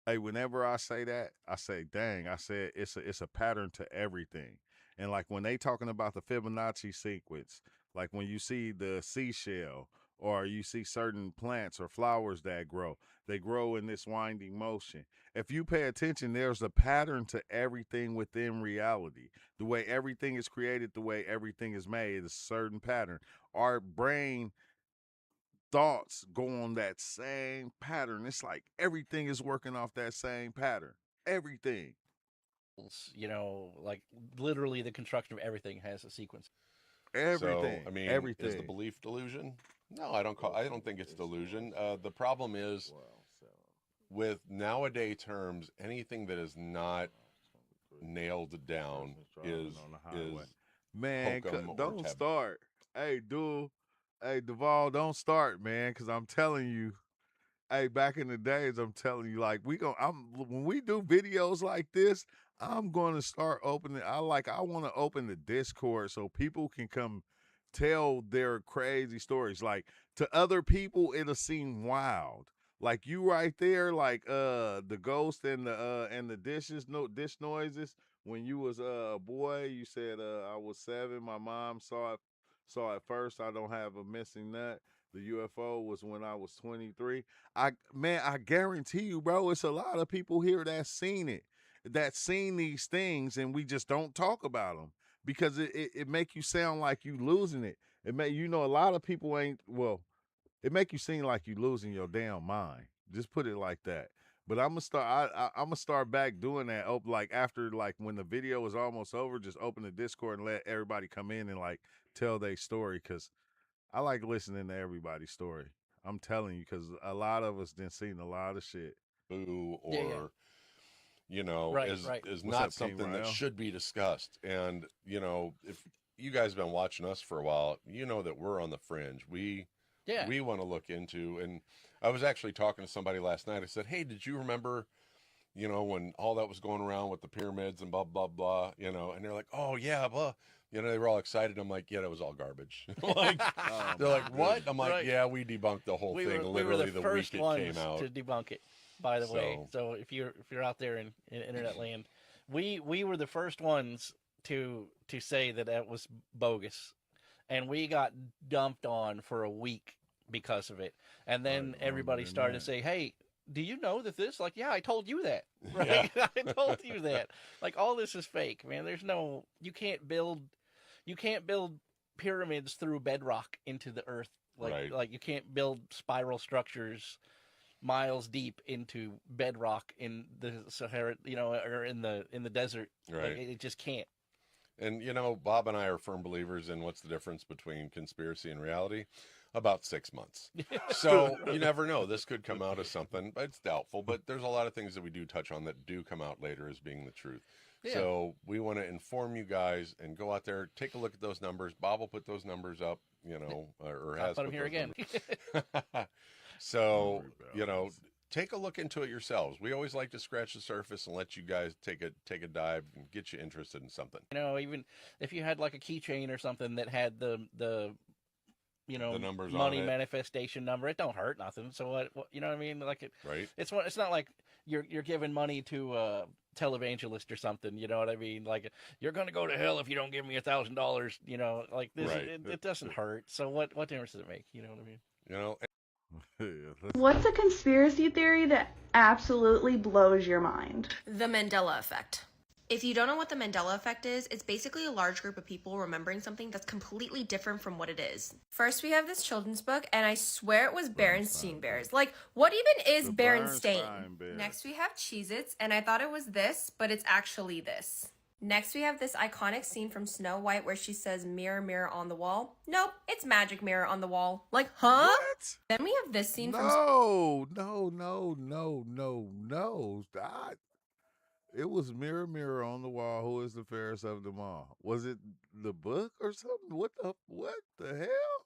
Hey, whenever I say that, I say, dang, I said it's a pattern to everything. And like when they talking about the Fibonacci sequence, like when you see the seashell or you see certain plants or flowers that grow, they grow in this winding motion. If you pay attention, there's a pattern to everything within reality. The way everything is created, the way everything is made, is a certain pattern. Our brain thoughts go on that same pattern. It's like everything is working off that same pattern. Everything. Like literally the construction of everything has a sequence. Everything. So, I mean, everything. is the belief delusion? No, I don't think it's delusion. The problem is, with nowadays terms, anything that is not nailed down is man. hokum or Don't taboo. start. Hey, dude. Hey, Duvall, don't start, man. Because I'm telling you. Hey, back in the days, I'm telling you, like when we do videos like this, I'm gonna start opening. I want to open the Discord so people can come tell their crazy stories. Like, to other people, it'll seem wild. Like you right there, like the ghost and the dish noises. When you was a boy, you said I was 7. My mom saw it first. I don't have a missing nut. The UFO was when I was 23. I guarantee you, bro, it's a lot of people here that's seen it, that's seen these things, and we just don't talk about them because it make you sound like you losing it. It may, a lot of people ain't, well, it make you seem like you losing your damn mind. Just put it like that. But I'm gonna start. I'm gonna start back doing that. Like after, like when the video is almost over, just open the Discord and let everybody come in and like tell their story, because I like listening to everybody's story. I'm telling you, because a lot of us done seen a lot of shit. Or Right, is right. is What's not up, King something that Rael? should be discussed. And if you guys have been watching us for a while, you know that we're on the fringe. We want to look into. And I was actually talking to somebody last night. I said, hey, did you remember when all that was going around with the pyramids and blah blah blah, and they're like, oh yeah, blah, they were all excited. I'm like, yeah, that was all garbage. Like, they're like, what? I'm like, Right. yeah, we debunked the whole thing literally the week it came out. To debunk it, by the way. So if you're out there in internet land, we were the first ones to say that was bogus, and we got dumped on for a week because of it. And then everybody started to say, hey, do you know that this, like, yeah, I told you that, right? Yeah. I told you that. Like, all this is fake, man. There's no, you can't build pyramids through bedrock into the earth. Like you can't build spiral structures miles deep into bedrock in the Sahara, or in the desert. Right. It just can't. And Bob and I are firm believers in what's the difference between conspiracy and reality. About 6 months. So you never know. This could come out as something, but it's doubtful. But there's a lot of things that we do touch on that do come out later as being the truth. Yeah. So we want to inform you guys and go out there, take a look at those numbers. Bob will put those numbers up, or has put them here again. So, take a look into it yourselves. We always like to scratch the surface and let you guys take a dive and get you interested in something. Even if you had like a keychain or something that had the the numbers money on it. Manifestation number, it don't hurt nothing. So what you know what I mean? Like right. It's not like you're giving money to a televangelist or something. You know what I mean? Like, you're gonna go to hell if you don't give me $1,000. Like this, right. it doesn't hurt. So what difference does it make? You know what I mean? What's a conspiracy theory that absolutely blows your mind? The Mandela effect. If you don't know what the Mandela effect is, it's basically a large group of people remembering something that's completely different from what it is. First, we have this children's book, and I swear it was Berenstain Bears. Like, what even is Berenstain? Next, we have Cheez-Its, and I thought it was this, but it's actually this. Next, we have this iconic scene from Snow White where she says, "Mirror, mirror on the wall." Nope, it's magic mirror on the wall. Like, huh? What? Then we have this scene from... No. It was mirror, mirror on the wall. Who is the fairest of them all? Was it the book or something? What the hell?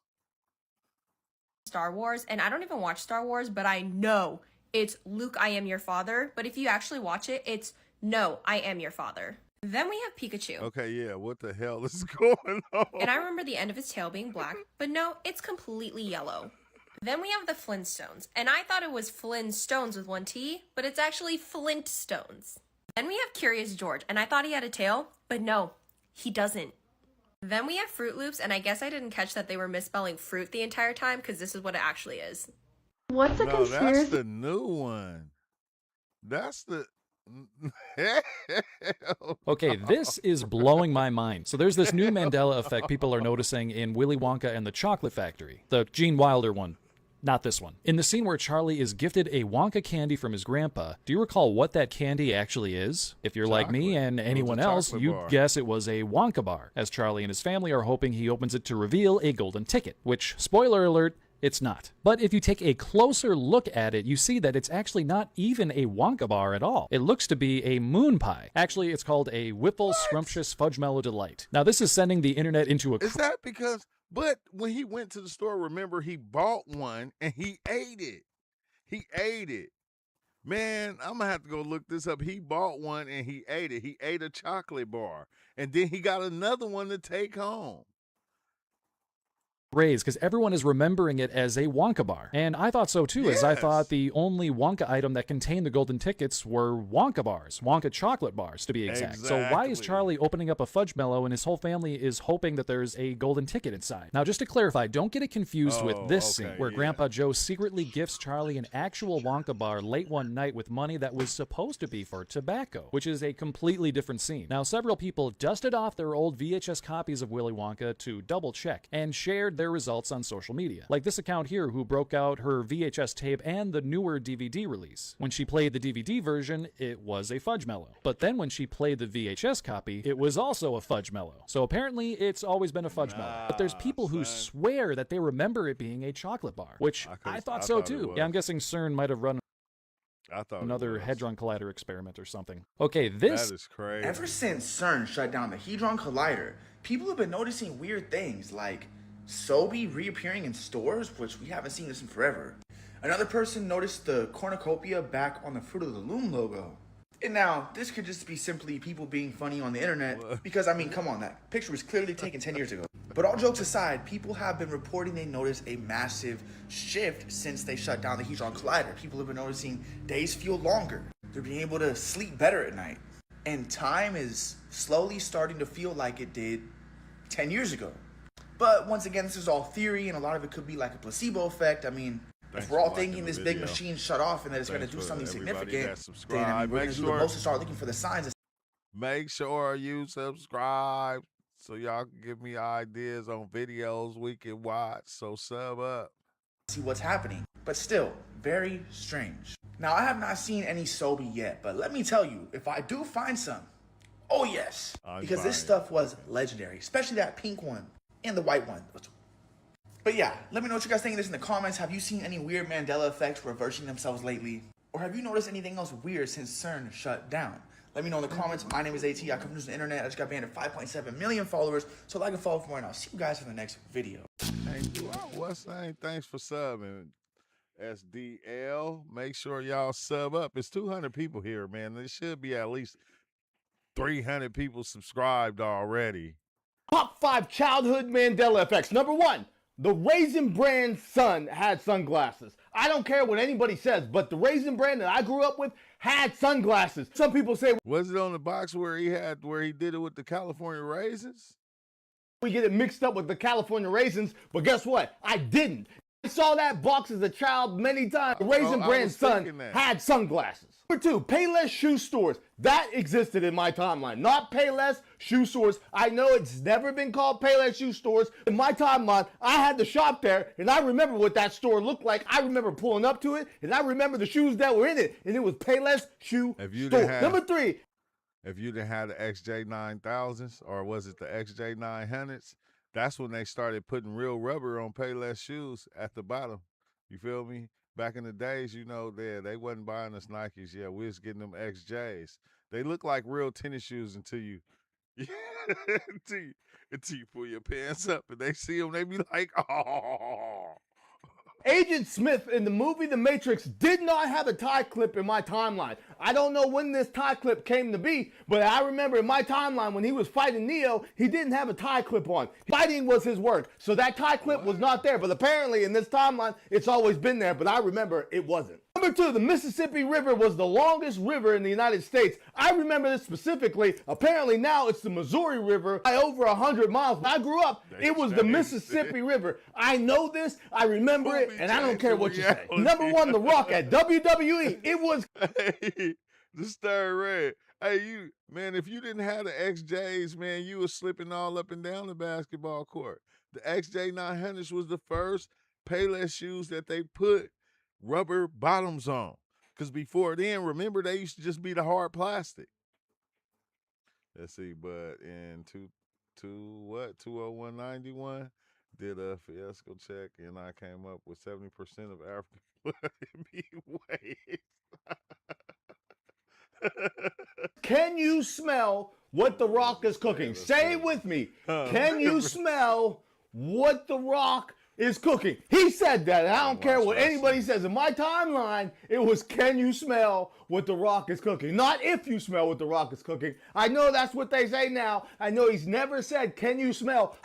Star Wars, and I don't even watch Star Wars, but I know it's Luke, I am your father. But if you actually watch it, it's no, I am your father. Then we have Pikachu. Okay, yeah, what the hell is going on? And I remember the end of his tail being black, but no, it's completely yellow. Then we have the Flintstones, and I thought it was Flintstones with one T, but it's actually Flintstones. Then we have Curious George, and I thought he had a tail, but no, he doesn't. Then we have Fruit Loops, and I guess I didn't catch that they were misspelling fruit the entire time, because this is what it actually is. What's a conspiracy? That's the new one. That's the... Okay, this is blowing my mind. So there's this new Mandela effect people are noticing in Willy Wonka and the Chocolate Factory, the Gene Wilder one. Not this one. In the scene where Charlie is gifted a Wonka candy from his grandpa, do you recall what that candy actually is? If you're like me and anyone else, you'd guess it was a Wonka bar, as Charlie and his family are hoping he opens it to reveal a golden ticket, which, spoiler alert, it's not. But if you take a closer look at it, you see that it's actually not even a Wonka bar at all. It looks to be a moon pie. Actually, it's called a Whipple Scrumptious Fudge Mellow Delight. Now, this is sending the internet into a... Is that because... But when he went to the store, remember, he bought one and he ate it. He ate it. Man, I'm going to have to go look this up. He bought one and he ate it. He ate a chocolate bar. And then he got another one to take home. Raised because everyone is remembering it as a Wonka bar. And I thought so too, as I thought the only Wonka item that contained the golden tickets were Wonka bars, Wonka chocolate bars to be exact. So why is Charlie opening up a fudge mellow and his whole family is hoping that there's a golden ticket inside? Now, just to clarify, don't get it confused with this scene where Grandpa Joe secretly gifts Charlie an actual Wonka bar late one night with money that was supposed to be for tobacco, which is a completely different scene. Now, several people dusted off their old VHS copies of Willy Wonka to double check and shared their results on social media. Like this account here who broke out her VHS tape and the newer DVD release. When she played the DVD version, it was a fudge mellow. But then when she played the VHS copy, it was also a fudge mellow. So apparently it's always been a fudge mellow. But there's people who swear that they remember it being a chocolate bar, which I thought so too. Yeah, I'm guessing CERN might have run another Hadron Collider experiment or something. Okay, this... That is crazy. Ever since CERN shut down the Hadron Collider, people have been noticing weird things like Sobe reappearing in stores, which we haven't seen this in forever. Another person noticed the cornucopia back on the Fruit of the Loom logo. And now, this could just be simply people being funny on the internet, because, I mean, come on, that picture was clearly taken 10 years ago. But all jokes aside, people have been reporting they noticed a massive shift since they shut down the Hadron Collider. People have been noticing days feel longer. They're being able to sleep better at night. And time is slowly starting to feel like it did 10 years ago. But once again, this is all theory, and a lot of it could be like a placebo effect. I mean, if we're all thinking this big machine shut off and that it's going to do something significant, then I mean, we're going to do the most to start looking for the signs. Make sure you subscribe. so y'all can give me ideas on videos we can watch. So sub up. See what's happening, but still very strange. Now, I have not seen any Sobe yet, but let me tell you, if I do find some, oh yes, because this stuff was legendary, especially that pink one and the white one. But yeah, let me know what you guys think of this in the comments. Have you seen any weird Mandela effects reversing themselves lately? Or have you noticed anything else weird since CERN shut down? Let me know in the comments. My name is AT. I come from the internet. I just got banned at 5.7 million followers. So like and follow for more, and I'll see you guys in the next video. Thank you. What's name? Thanks for subbing. SDL. Make sure y'all sub up. It's 200 people here, man. There should be at least 300 people subscribed already. Top 5 childhood Mandela effects. Number 1, the Raisin Bran son had sunglasses. I don't care what anybody says, but the Raisin Bran that I grew up with had sunglasses. Some people say, was it on the box where he did it with the California raisins? We get it mixed up with the California raisins, but guess what? I didn't. I saw that box as a child many times. The Raisin Bran son had sunglasses. Number 2, Payless shoe stores. That existed in my timeline. Not Payless shoe stores. I know it's never been called Payless shoe stores. In my timeline, I had to shop there, and I remember what that store looked like. I remember pulling up to it, and I remember the shoes that were in it, and it was Payless shoe store. Number 3. If you didn't have the XJ9000s, or was it the XJ900s, that's when they started putting real rubber on Payless shoes at the bottom. You feel me? Back in the days, you know, they wasn't buying us Nikes. Yeah, we was getting them XJs. They look like real tennis shoes until you pull your pants up and they see them. They be like, oh. Agent Smith in the movie The Matrix did not have a tie clip in my timeline. I don't know when this tie clip came to be, but I remember in my timeline when he was fighting Neo, he didn't have a tie clip on. Fighting was his work, so that tie clip was not there. But apparently in this timeline, it's always been there, but I remember it wasn't. Number 2, the Mississippi River was the longest river in the United States. I remember this specifically. Apparently now it's the Missouri River by over 100 miles. When I grew up, it was the Mississippi River. I know this, I remember it, and I don't care what you say. Number 1, The Rock at WWE. It was... Hey, the Star Red. Hey, if you didn't have the XJs, man, you was slipping all up and down the basketball court. The XJ900s was the first Payless shoes that they put rubber bottoms on. Because before then, remember, they used to just be the hard plastic. Let's see, but in 20191, did a fiasco check, and I came up with 70% of African blood in me waste. Can you smell what The Rock is cooking? Say it with me. Can you smell what The Rock is cooking? He said that. I don't care what anybody says. In my timeline, it was, can you smell what The Rock is cooking? Not if you smell what The Rock is cooking. I know that's what they say now. I know he's never said, can you smell?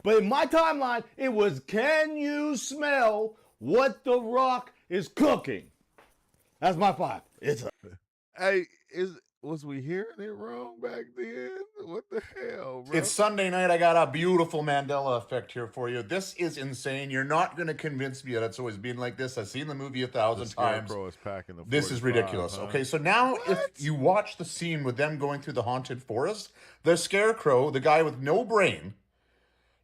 But in my timeline, it was, can you smell what The Rock is cooking? That's my 5. It's a... Hey, was we hearing it wrong back then? What the hell, bro? It's Sunday night. I got a beautiful Mandela effect here for you. This is insane. You're not going to convince me that it's always been like this. I've seen the movie 1,000 times. Is packing the this is ridiculous. Huh? Okay, so now if you watch the scene with them going through the haunted forest, the Scarecrow, the guy with no brain,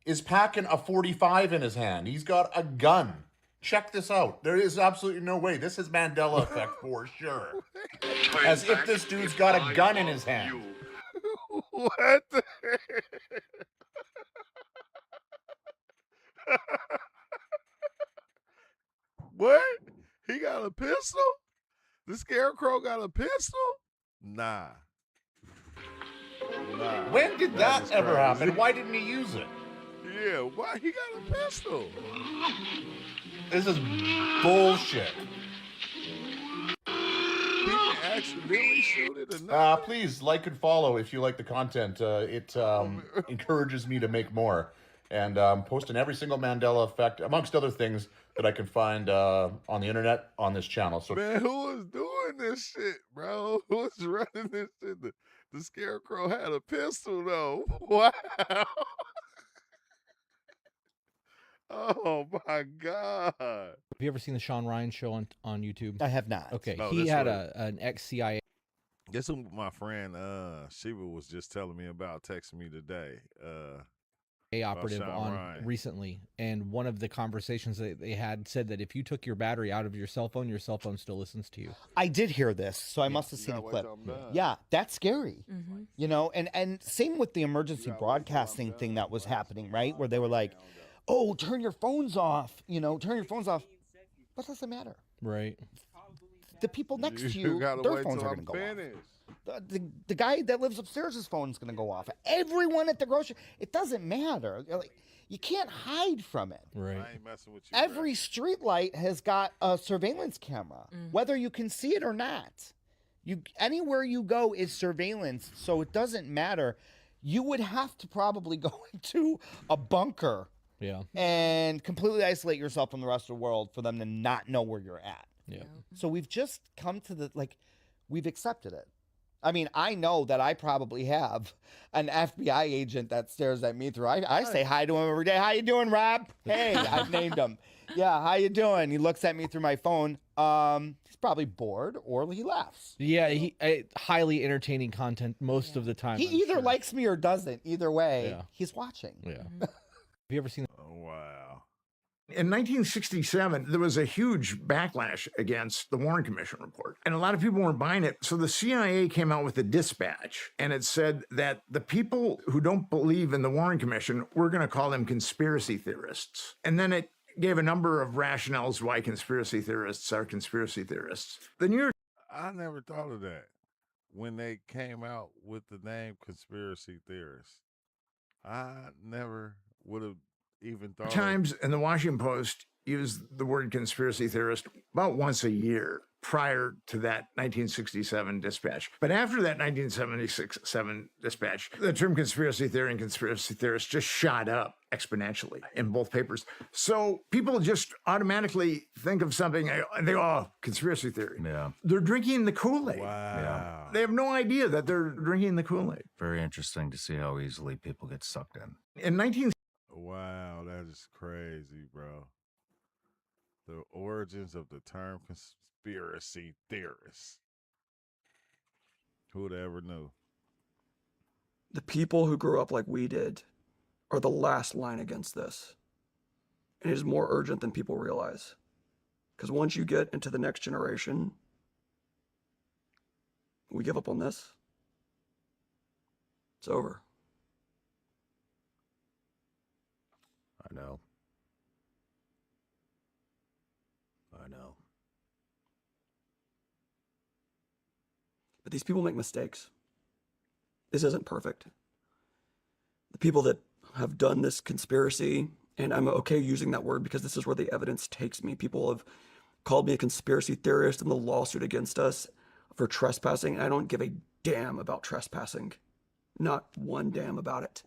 is packing a 45 in his hand. He's got a gun. Check this out. There is absolutely no way. This is Mandela effect for sure. As if this dude's got a gun in his hand. What the What? He got a pistol? The Scarecrow got a pistol? Nah. When did that ever happen? Why didn't he use it? Yeah, why he got a pistol? This is bullshit. He can accidentally shoot it or not? Please like and follow if you like the content. It encourages me to make more. And posting every single Mandela effect, amongst other things that I can find on the internet on this channel. So, man, who was doing this shit, bro? Who was running this shit? The Scarecrow had a pistol, though. Wow. Oh my God. Have you ever seen the Sean Ryan show on YouTube? I have not. Okay, No, he this had way. an ex-CIA. This is what my friend Sheba was just telling me about, texting me today. Operative Sean on Ryan. recently, and one of the conversations that they had said that if you took your battery out of your cell phone still listens to you. I did hear this, so I must have seen the clip. Yeah, that's scary. You know, and same with the emergency broadcasting thing that was happening, right? Where they were like, "Oh, turn your phones off." You know, turn your phones off. What does it matter? Right. The people next to You you, gotta their wait phones till are I'm going to go off. finished. The guy that lives upstairs, his phone's going to go off. Everyone at the grocery, it doesn't matter. Like, you can't hide from it. Right. I ain't messing with you. Every street light has got a surveillance camera, whether you can see it or not. Anywhere you go is surveillance, so it doesn't matter. You would have to probably go into a bunker, and completely isolate yourself from the rest of the world for them to not know where you're at. Yeah. So we've just come to we've accepted it. I mean, I know that I probably have an FBI agent that stares at me through. I say hi to him every day. How you doing, Rob? Hey, I've named him. Yeah, how you doing? He looks at me through my phone. He's probably bored or he laughs. Yeah, he highly entertaining content most of the time. He either likes me or doesn't. Either way, he's watching. Yeah. Have you ever seen? Oh wow. In 1967, there was a huge backlash against the Warren Commission report, and a lot of people weren't buying it. So the CIA came out with a dispatch, and it said that the people who don't believe in the Warren Commission, we're going to call them conspiracy theorists. And then it gave a number of rationales why conspiracy theorists are conspiracy theorists. The New York I never thought of that when they came out with the name conspiracy theorists. I never would have even thought Times and the Washington Post used the word conspiracy theorist about once a year prior to that 1967 dispatch. But after that 1976-7 dispatch, the term conspiracy theory and conspiracy theorist just shot up exponentially in both papers. So people just automatically think of something, and they go, oh, conspiracy theory. Yeah. They're drinking the Kool-Aid. Wow. Yeah. They have no idea that they're drinking the Kool-Aid. Very interesting to see how easily people get sucked in. In 19... Wow, that is crazy, bro. The origins of the term conspiracy theorist. Who'd ever knew? The people who grew up like we did are the last line against this. And it is more urgent than people realize. Because once you get into the next generation, we give up on this, it's over. I know. I know. But these people make mistakes. This isn't perfect. The people that have done this conspiracy, and I'm okay using that word because this is where the evidence takes me. People have called me a conspiracy theorist in the lawsuit against us for trespassing. I don't give a damn about trespassing. Not one damn about it.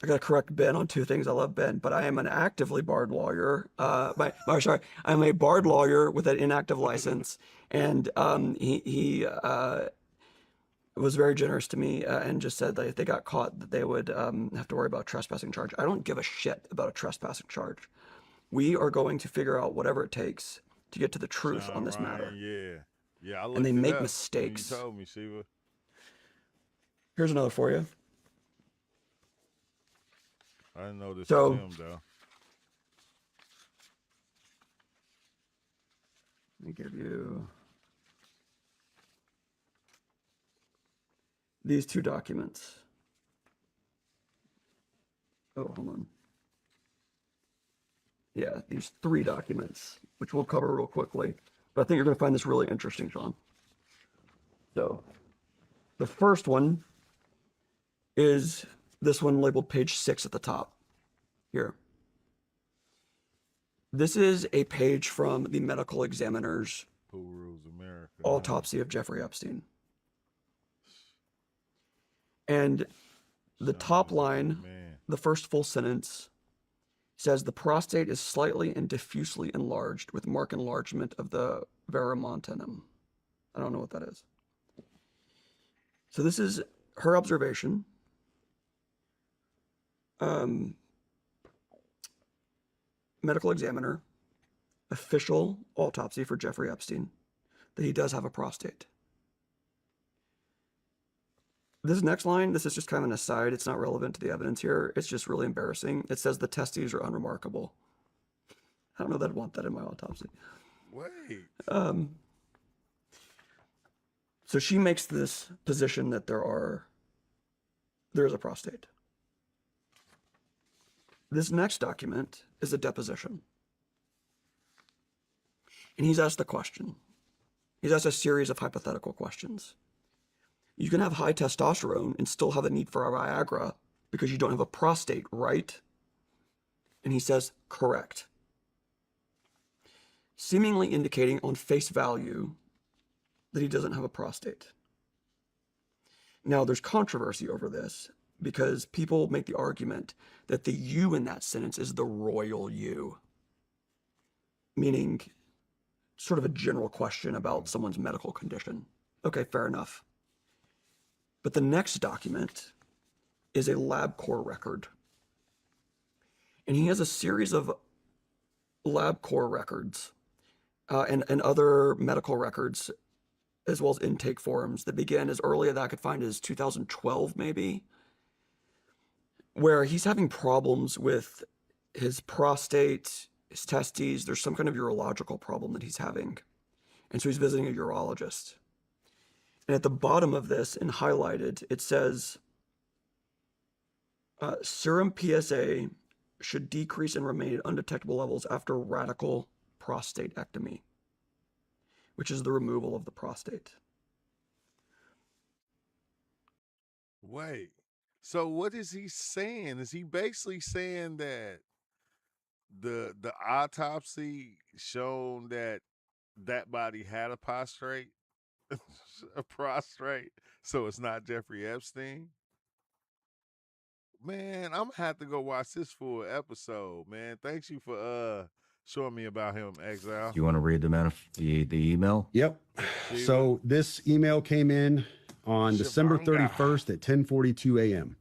I gotta correct Ben on two things. I love Ben, but I am an actively barred lawyer. I'm a barred lawyer with an inactive license, and he was very generous to me and just said that if they got caught, that they would have to worry about a trespassing charge. I don't give a shit about a trespassing charge. We are going to figure out whatever it takes to get to the truth on this matter. Yeah. I And they looked it make up when mistakes. You told me, Shiva. Here's another for you. I didn't know this So- was him, though. Let me give you these two documents. Oh, hold on. Yeah, these three documents, which we'll cover real quickly. But I think you're going to find this really interesting, Sean. So, the first one is this one labeled page 6 at the top. Here. This is a page from the medical examiner's Who rules America? autopsy of Jeffrey Epstein. And the top line, the first full sentence, says the prostate is slightly and diffusely enlarged with marked enlargement of the verumontanum. I don't know what that is. So this is her observation. medical examiner, official autopsy for Jeffrey Epstein, that he does have a prostate. This next line, this is just kind of an aside. It's not relevant to the evidence here. It's just really embarrassing. It says the testes are unremarkable. I don't know that I'd want that in my autopsy. Wait. So she makes this position that there is a prostate. This next document is a deposition. And he's asked the question. He's asked a series of hypothetical questions. You can have high testosterone and still have a need for a Viagra because you don't have a prostate, right? And he says, correct. Seemingly indicating on face value that he doesn't have a prostate. Now, there's controversy over this because people make the argument that the you in that sentence is the royal you, meaning sort of a general question about someone's medical condition. Okay, fair enough. But the next document is a LabCorp record. And he has a series of LabCorp records and other medical records, as well as intake forms that began as early as I could find as 2012, maybe, where he's having problems with his prostate, his testes. There's some kind of urological problem that he's having. And so he's visiting a urologist. And at the bottom of this, and highlighted, it says, serum PSA should decrease and remain at undetectable levels after radical prostatectomy, which is the removal of the prostate. Wait. So what is he saying? Is he basically saying that the autopsy shown that body had a prostate? A prostrate, so it's not Jeffrey Epstein? Man, I'm gonna have to go watch this full episode, man. Thanks you for showing me about him, Exile. You want to read the email? Yep. So this email came in on December 31st at 10:42 a.m.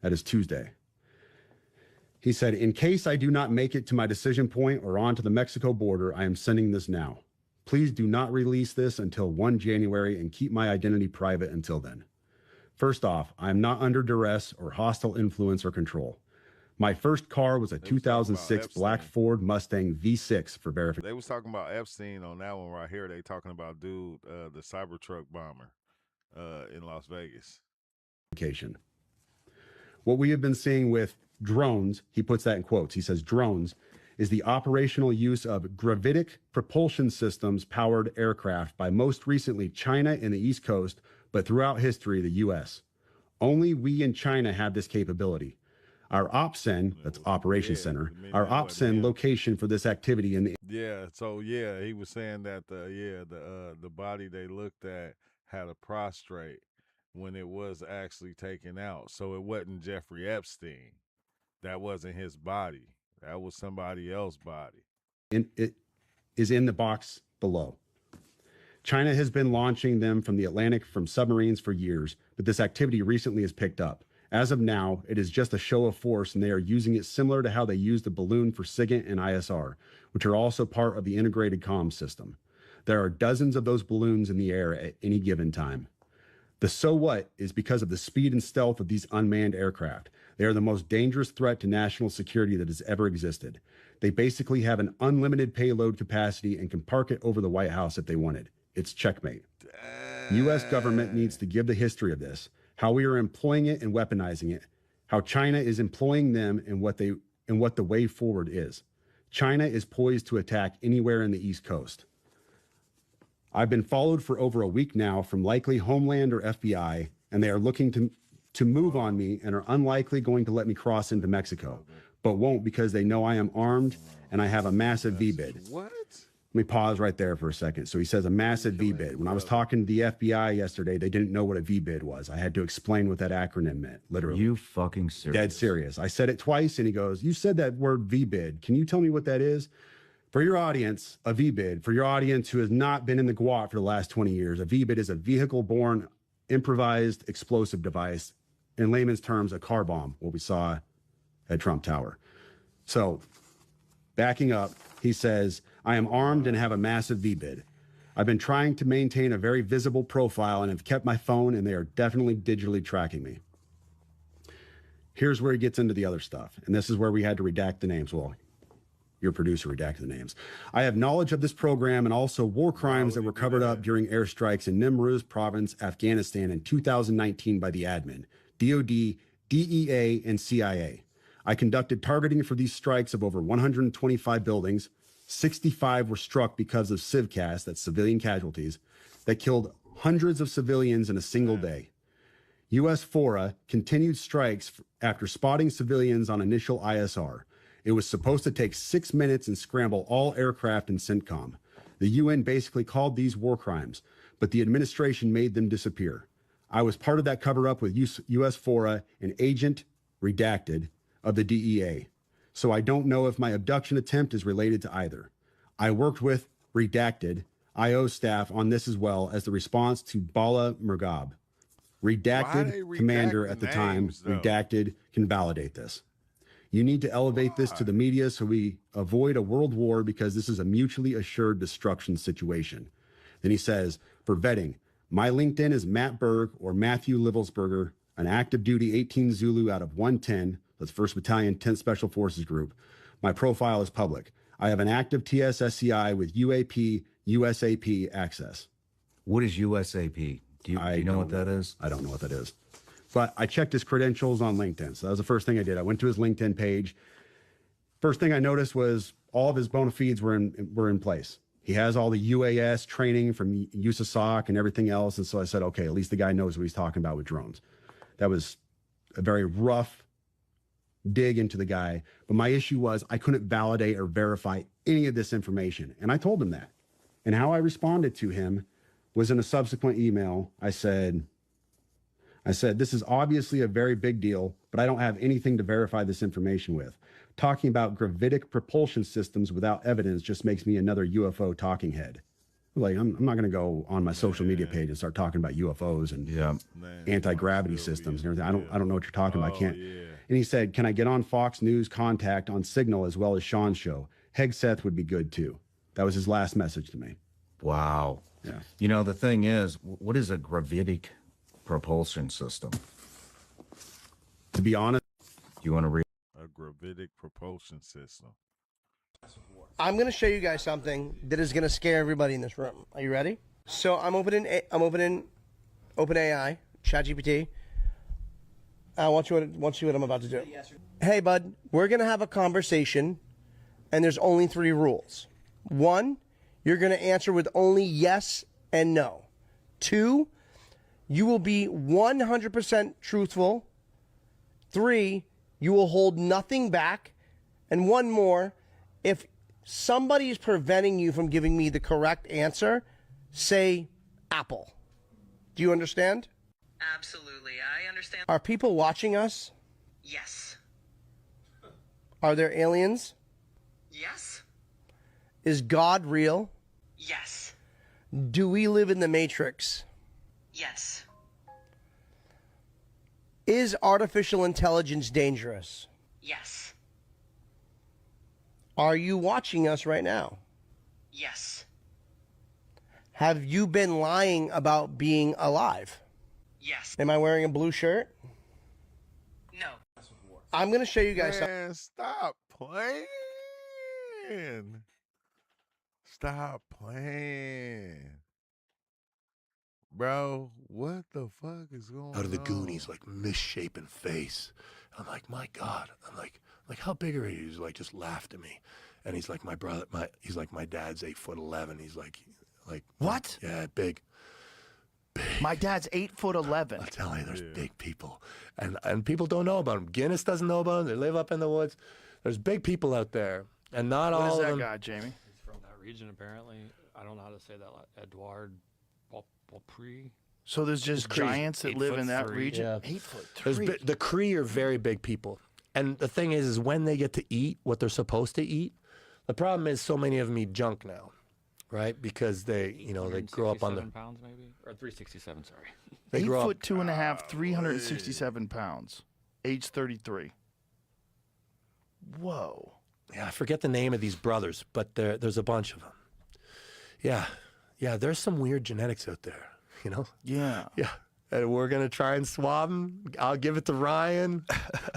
That is Tuesday. He said, in case I do not make it to my decision point or on to the Mexico border, I am sending this now. Please do not release this until 1 January and keep my identity private until then. First off, I am not under duress or hostile influence or control. My first car was a 2006 black Ford Mustang V6 for verification. They was talking about Epstein on that one right here. They talking about dude, the Cybertruck bomber in Las Vegas. What we have been seeing with drones, he puts that in quotes. He says drones is the operational use of gravitic propulsion systems powered aircraft by most recently China and the East Coast, but throughout history, the U.S. Only we in China have this capability. Our OPSEN, that's Operations Center, our OPSEN location for this activity in the... Yeah, so yeah, he was saying that the body they looked at had a prostrate when it was actually taken out. So it wasn't Jeffrey Epstein. That wasn't his body. That was somebody else's body. It is in the box below. China has been launching them from the Atlantic from submarines for years, but this activity recently has picked up. As of now, it is just a show of force, and they are using it similar to how they used the balloon for SIGINT and ISR, which are also part of the integrated comm system. There are dozens of those balloons in the air at any given time. The so what is because of the speed and stealth of these unmanned aircraft. They are the most dangerous threat to national security that has ever existed. They basically have an unlimited payload capacity and can park it over the White House if they wanted. It's checkmate. U.S. government needs to give the history of this, how we are employing it and weaponizing it, how China is employing them and what the way forward is. China is poised to attack anywhere in the East Coast. I've been followed for over a week now from likely Homeland or FBI, and they are looking to move on me and are unlikely going to let me cross into Mexico, but won't because they know I am armed and I have a massive VBID. What? Let me pause right there for a second. So he says a massive VBID. When I was talking to the FBI yesterday, they didn't know what a VBID was. I had to explain what that acronym meant, literally. You fucking serious? Dead serious. I said it twice, and he goes, you said that word VBID. Can you tell me what that is? For your audience, a VBID, for your audience who has not been in the GWAT for the last 20 years, a VBID is a vehicle-borne improvised explosive device. In layman's terms, a car bomb, what we saw at Trump Tower. So Backing up, he says, I am armed and have a massive VBID. I've been trying to maintain a very visible profile and have kept my phone, and they are definitely digitally tracking me. Here's where he gets into the other stuff, and this is where we had to redact the names. Well, your producer redacted the names. I have knowledge of this program and also war crimes that were covered up during airstrikes in Nimruz province, Afghanistan in 2019 by the admin, DOD, DEA, and CIA. I conducted targeting for these strikes of over 125 buildings. 65 were struck because of civcas, that's civilian casualties, that killed hundreds of civilians in a single day. U.S. FORA continued strikes after spotting civilians on initial ISR. It was supposed to take 6 minutes and scramble all aircraft in CENTCOM. The UN basically called these war crimes, but the administration made them disappear. I was part of that cover-up with U.S. FORA, an agent, redacted, of the DEA. So I don't know if my abduction attempt is related to either. I worked with, redacted, IO staff on this as well as the response to Bala Murghab. Redacted commander at the time, redacted, can validate this. You need to elevate this to the media so we avoid a world war because this is a mutually assured destruction situation. Then he says, for vetting, my LinkedIn is Matt Berg or Matthew Livelsberger, an active duty 18 Zulu out of 110, that's 1st Battalion 10th Special Forces Group. My profile is public. I have an active TSSCI with UAP, USAP access. What is USAP? Do you know what that is? I don't know what that is. But I checked his credentials on LinkedIn. So that was the first thing I did. I went to his LinkedIn page. First thing I noticed was all of his bona fides were in place. He has all the UAS training from USASOC and everything else. And so I said, okay, at least the guy knows what he's talking about with drones. That was a very rough dig into the guy. But my issue was I couldn't validate or verify any of this information. And I told him that. And how I responded to him was in a subsequent email. I said, this is obviously a very big deal, but I don't have anything to verify this information with. Talking about gravitic propulsion systems without evidence just makes me another UFO talking head. Like, I'm not going to go on my social media page and start talking about UFOs and anti-gravity systems and everything. I don't know what you're talking about. I can't. And he said, can I get on Fox News Contact on Signal as well as Sean's show? Hegseth would be good too. That was his last message to me. Wow. Yeah. You know, the thing is, what is a gravitic propulsion system? To be honest, you want to read a gravitic propulsion system? I'm going to show you guys something that is going to scare everybody in this room. Are you ready? So I'm opening OpenAI, ChatGPT. I want you to see what I'm about to do. Hey, bud, we're going to have a conversation, and there's only 3 rules. 1, you're going to answer with only yes and no. 2, you will be 100% truthful. 3, you will hold nothing back. And 1 more, if somebody is preventing you from giving me the correct answer, say Apple. Do you understand? Absolutely, I understand. Are people watching us? Yes. Are there aliens? Yes. Is God real? Yes. Do we live in the Matrix? Yes. Is artificial intelligence dangerous? Yes. Are you watching us right now? Yes. Have you been lying about being alive? Yes. Am I wearing a blue shirt? No. I'm going to show you guys Man, stop playing. Stop playing. Bro, what the fuck is going on? Out of the Goonies, like misshapen face. I'm like, my God. I'm like how big are you? He's like, just laughed at me. And he's like, my brother, he's like, my dad's 8'11". He's like what? Yeah, big. My dad's 8'11". I'll tell you, there's big people, and people don't know about them. Guinness doesn't know about them. They live up in the woods. There's big people out there, and not What all is of that them. guy, Jamie? He's from that region, apparently. I don't know how to say that. Edouard Beaupre. So there's just giants that live in that region. Yeah. 8'3". The Cree are very big people, and the thing is when they get to eat what they're supposed to eat. The problem is so many of them eat junk now, right? Because they grow up on the 367 pounds maybe, or 367. Sorry. They 8 grow foot up. 2.5, 367 pounds, age 33. Whoa. I forget the name of these brothers, but there's a bunch of them. Yeah, there's some weird genetics out there, you know? Yeah. Yeah. And we're going to try and swab them. I'll give it to Ryan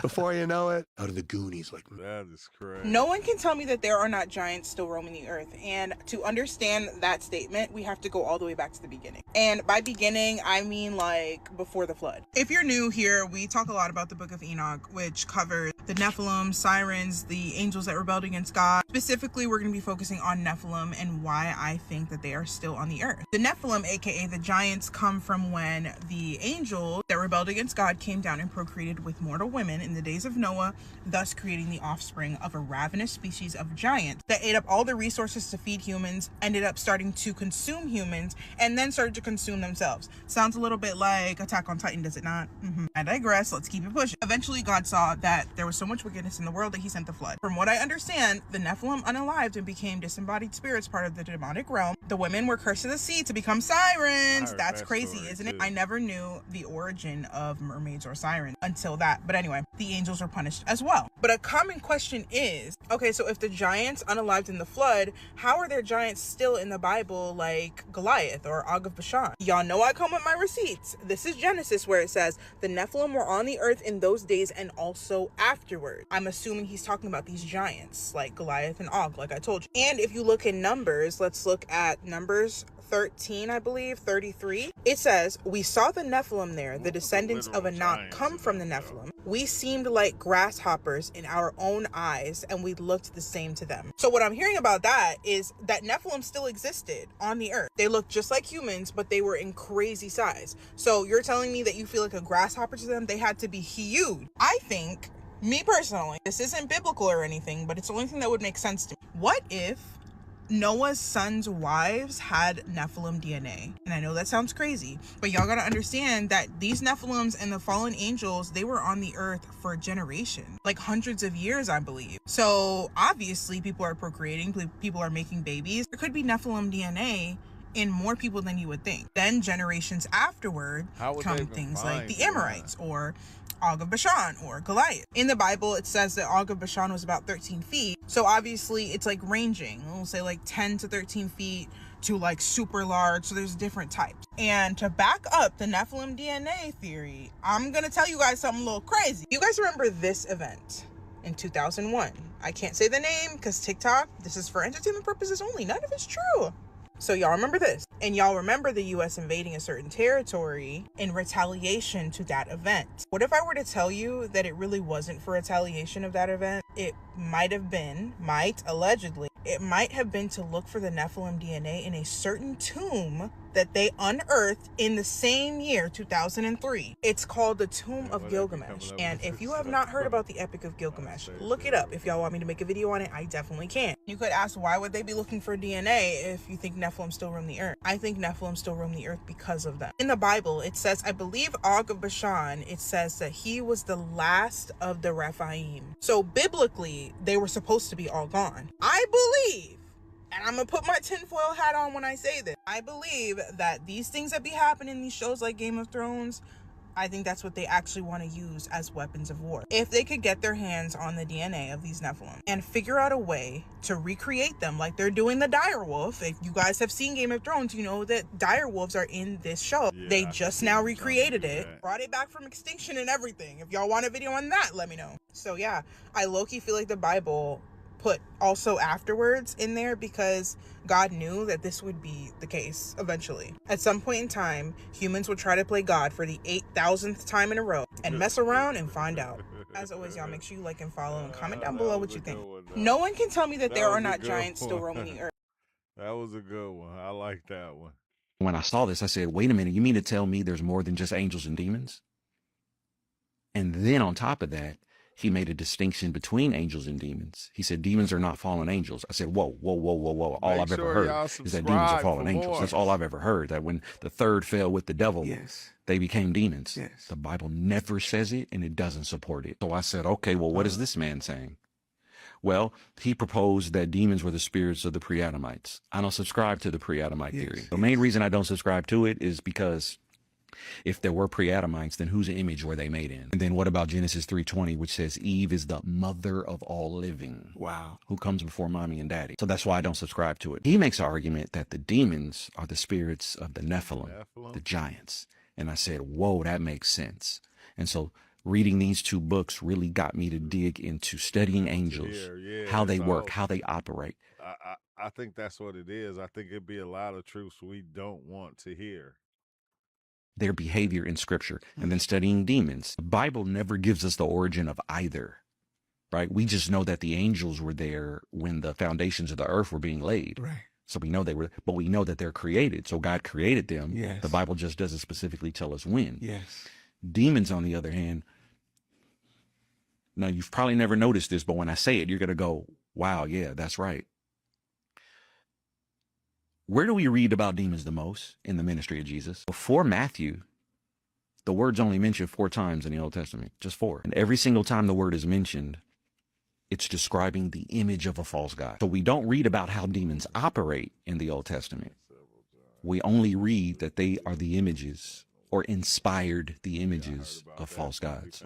before you know it. Out of the Goonies, like. That is crazy. No one can tell me that there are not giants still roaming the earth. And to understand that statement, we have to go all the way back to the beginning. And by beginning, I mean like before the flood. If you're new here, we talk a lot about the Book of Enoch, which covers the Nephilim, sirens, the angels that rebelled against God. Specifically, we're going to be focusing on Nephilim and why I think that they are still on the earth. The Nephilim, aka the giants, come from when the angels that rebelled against God came down and procreated with mortal women in the days of Noah, thus creating the offspring of a ravenous species of giants that ate up all the resources to feed humans, ended up starting to consume humans, and then started to consume themselves. Sounds a little bit like Attack on Titan, does it not? I digress. Let's keep it pushing. Eventually, God saw that there was so much wickedness in the world that he sent the flood. From what I understand, the Nephilim unalived and became disembodied spirits, part of the demonic realm. The women were cursed to the sea to become sirens. That's crazy, isn't it? I never knew the origin of mermaids or sirens until that. But anyway, the angels were punished as well. But a common question is, okay, so if the giants unalived in the flood, how are there giants still in the Bible like Goliath or Og of Bashan? Y'all know I come with my receipts. This is Genesis, where it says the Nephilim were on the earth in those days and also afterward. I'm assuming he's talking about these giants like Goliath and Og, like I told you. And if you look in Numbers, let's look at Numbers 13, I believe, 33. It says, we saw the Nephilim there, the descendants of Anak come from the Nephilim. We seemed like grasshoppers in our own eyes, and we looked the same to them. So what I'm hearing about that is that Nephilim still existed on the earth. They looked just like humans, but they were in crazy size. So you're telling me that you feel like a grasshopper to them? They had to be huge. I think, me personally, this isn't biblical or anything, but it's the only thing that would make sense to me. What if Noah's sons' wives had Nephilim DNA? And I know that sounds crazy, but y'all gotta understand that these Nephilims and the fallen angels, they were on the earth for generations, like hundreds of years, I believe. So obviously people are procreating, people are making babies. There could be Nephilim DNA in more people than you would think. Then generations afterward come things like the Amorites or Og of Bashan or Goliath. In the Bible, it says that Og of Bashan was about 13 feet. So obviously it's like ranging. We'll say like 10 to 13 feet to like super large. So there's different types. And to back up the Nephilim DNA theory, I'm going to tell you guys something a little crazy. You guys remember this event in 2001? I can't say the name because TikTok, this is for entertainment purposes only. None of it's true. So y'all remember this, and y'all remember the U.S. invading a certain territory in retaliation to that event. What if I were to tell you that it really wasn't for retaliation of that event? It allegedly, it might have been to look for the Nephilim DNA in a certain tomb that they unearthed in the same year, 2003. It's called the Tomb of Gilgamesh. And if you have not heard about the Epic of Gilgamesh, look it up. If y'all want me to make a video on it, I definitely can. You could ask, why would they be looking for DNA if you think Nephilim still roam the earth? I think Nephilim still roam the earth because of that. In the Bible, it says, I believe Og of Bashan, it says that he was the last of the Rephaim. So biblically, they were supposed to be all gone. I believe, and I'm gonna put my tinfoil hat on when I say this, I believe that these things that be happening in these shows like Game of Thrones, I think that's what they actually want to use as weapons of war. If they could get their hands on the DNA of these Nephilim and figure out a way to recreate them like they're doing the direwolf. If you guys have seen Game of Thrones, you know that direwolves are in this show. Yeah, they just now recreated it, brought it back from extinction and everything. If y'all want a video on that, let me know. So yeah, I low-key feel like the Bible put also afterwards in there because God knew that this would be the case eventually. At some point in time, humans would try to play God for the 8,000th time in a row and mess around and find out. As always, y'all, make sure you like and follow and comment down below what you think. No one can tell me that there are not giants still roaming the earth. That was a good one. I like that one. When I saw this, I said, wait a minute, you mean to tell me there's more than just angels and demons? And then on top of that, he made a distinction between angels and demons. He said, demons are not fallen angels. I said, whoa. All I've ever heard is that demons are fallen angels. That's all I've ever heard, that when the third fell with the devil, they became demons. The Bible never says it, and it doesn't support it. So I said, okay, well, what is this man saying? Well, he proposed that demons were the spirits of the pre-Adamites. I don't subscribe to the pre-Adamite theory. The main reason I don't subscribe to it is because If there were pre-Adamites, then whose image were they made in? And then what about Genesis 3:20, which says Eve is the mother of all living? Wow. Who comes before mommy and daddy? So that's why I don't subscribe to it. He makes an argument that the demons are the spirits of the Nephilim, the giants. And I said, whoa, that makes sense. And so reading these two books really got me to dig into studying angels, how they work, how they operate. I think that's what it is. I think it'd be a lot of truths we don't want to hear. Their behavior in scripture, and then studying demons. The Bible never gives us the origin of either, right? We just know that the angels were there when the foundations of the earth were being laid. Right. So we know they were, but we know that they're created. So God created them. Yes. The Bible just doesn't specifically tell us when. Yes. Demons, on the other hand, now you've probably never noticed this, but when I say it, you're going to go, wow, yeah, that's right. Where do we read about demons the most in the ministry of Jesus? Before Matthew, the word's only mentioned 4 times in the Old Testament, just 4. And every single time the word is mentioned, it's describing the image of a false god. So we don't read about how demons operate in the Old Testament. We only read that they are the images or inspired the images of false gods.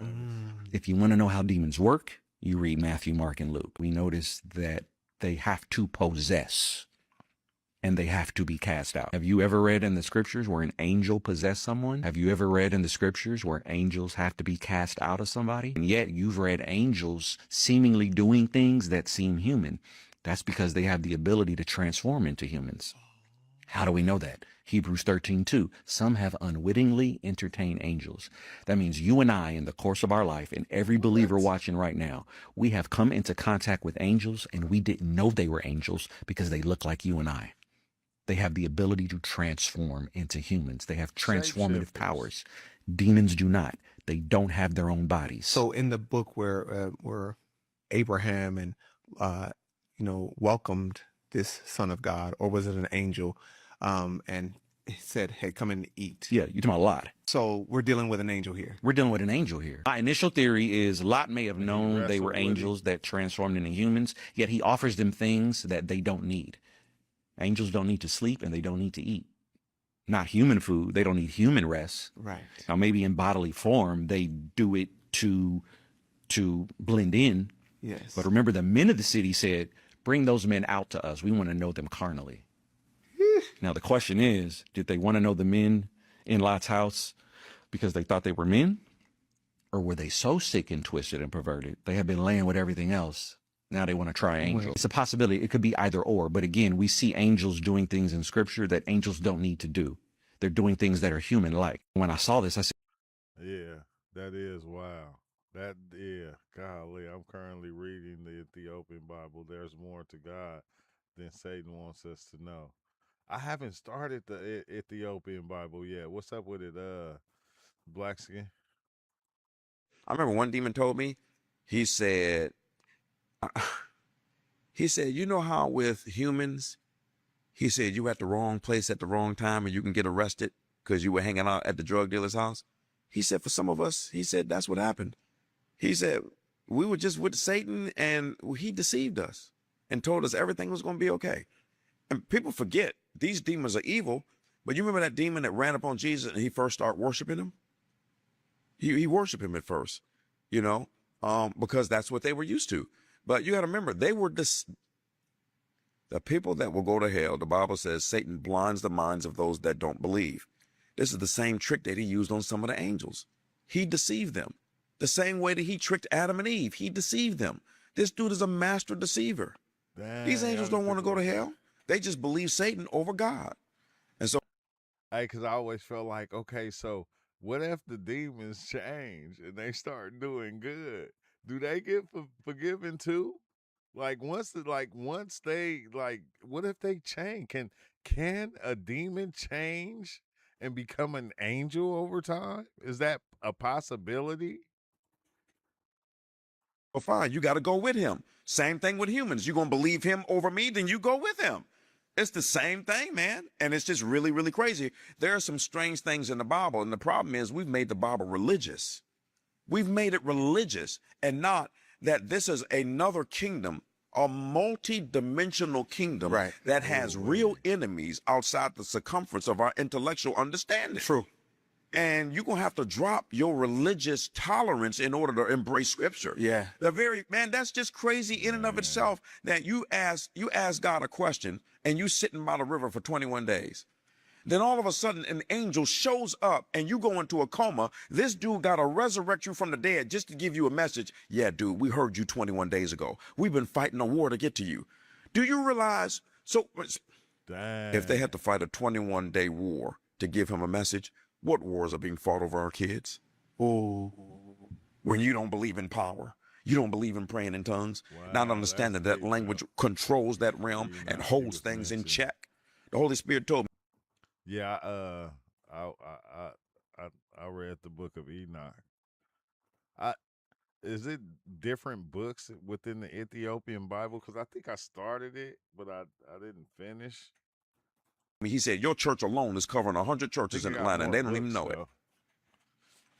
If you want to know how demons work, you read Matthew, Mark, and Luke. We notice that they have to possess and they have to be cast out. Have you ever read in the scriptures where an angel possessed someone? Have you ever read in the scriptures where angels have to be cast out of somebody? And yet you've read angels seemingly doing things that seem human. That's because they have the ability to transform into humans. How do we know that? Hebrews 13:2. Some have unwittingly entertained angels. That means you and I, in the course of our life, and every believer watching right now, we have come into contact with angels and we didn't know they were angels because they look like you and I. They have the ability to transform into humans. They have transformative powers. Demons do not. They don't have their own bodies. So in the book where Abraham and welcomed this son of God, or was it an angel, and he said, "Hey, come and eat." Yeah, you're talking about Lot. So we're dealing with an angel here. We're dealing with an angel here. My initial theory is Lot may have known they were angels that transformed into humans, yet he offers them things that they don't need. Angels don't need to sleep and they don't need to eat. Not human food. They don't need human rest. Right. Now, maybe in bodily form, they do it to blend in. Yes. But remember, the men of the city said, bring those men out to us. We want to know them carnally. Now, the question is, did they want to know the men in Lot's house because they thought they were men? Or were they so sick and twisted and perverted? They had been laying with everything else. Now they want to try angels. It's a possibility. It could be either or. But again, we see angels doing things in scripture that angels don't need to do. They're doing things that are human-like. When I saw this, I said, yeah, that is wow. Golly, I'm currently reading the Ethiopian Bible. There's more to God than Satan wants us to know. I haven't started the Ethiopian Bible yet. What's up with it, Blackskin? I remember one demon told me, he said, you know how with humans, he said, you at the wrong place at the wrong time and you can get arrested because you were hanging out at the drug dealer's house? He said, for some of us, he said, that's what happened. He said, we were just with Satan and he deceived us and told us everything was going to be okay. And people forget these demons are evil, but you remember that demon that ran up on Jesus and he first started worshiping him? He worshiped him at first, because that's what they were used to. But you got to remember, they were the people that will go to hell. The Bible says Satan blinds the minds of those that don't believe. This is the same trick that he used on some of the angels. He deceived them. The same way that he tricked Adam and Eve. He deceived them. This dude is a master deceiver. These angels don't want to go to hell. They just believe Satan over God. And so, because I always felt like, okay, so what if the demons change and they start doing good? Do they get forgiven too? Once they what if they change? Can a demon change and become an angel over time? Is that a possibility? well, fine, you got to go with him. Same thing with humans. You're going to believe him over me, then you go with him. It's the same thing, man. And it's just really, really crazy. There are some strange things in the Bible. And the problem is we've made the Bible religious. We've made it religious, and not that this is another kingdom, a multi-dimensional kingdom that has real enemies outside the circumference of our intellectual understanding. True. and you're going to have to drop your religious tolerance in order to embrace scripture. Yeah. Man, that's just crazy in and of itself, that you ask God a question and you sitting by the river for 21 days. Then all of a sudden an angel shows up and you go into a coma. This dude got to resurrect you from the dead just to give you a message. Yeah, dude, we heard you 21 days ago. We've been fighting a war to get to you. Do you realize? So if they had to fight a 21-day war to give him a message, what wars are being fought over our kids? Oh, when you don't believe in power. You don't believe in praying in tongues. Not understanding that language controls that realm and holds things in check. The Holy Spirit told me. Yeah, I read the book of Enoch. Is it different books within the Ethiopian Bible? Because I think I started it, but I didn't finish. He said your church alone is covering 100 churches in Atlanta, and they don't even know it.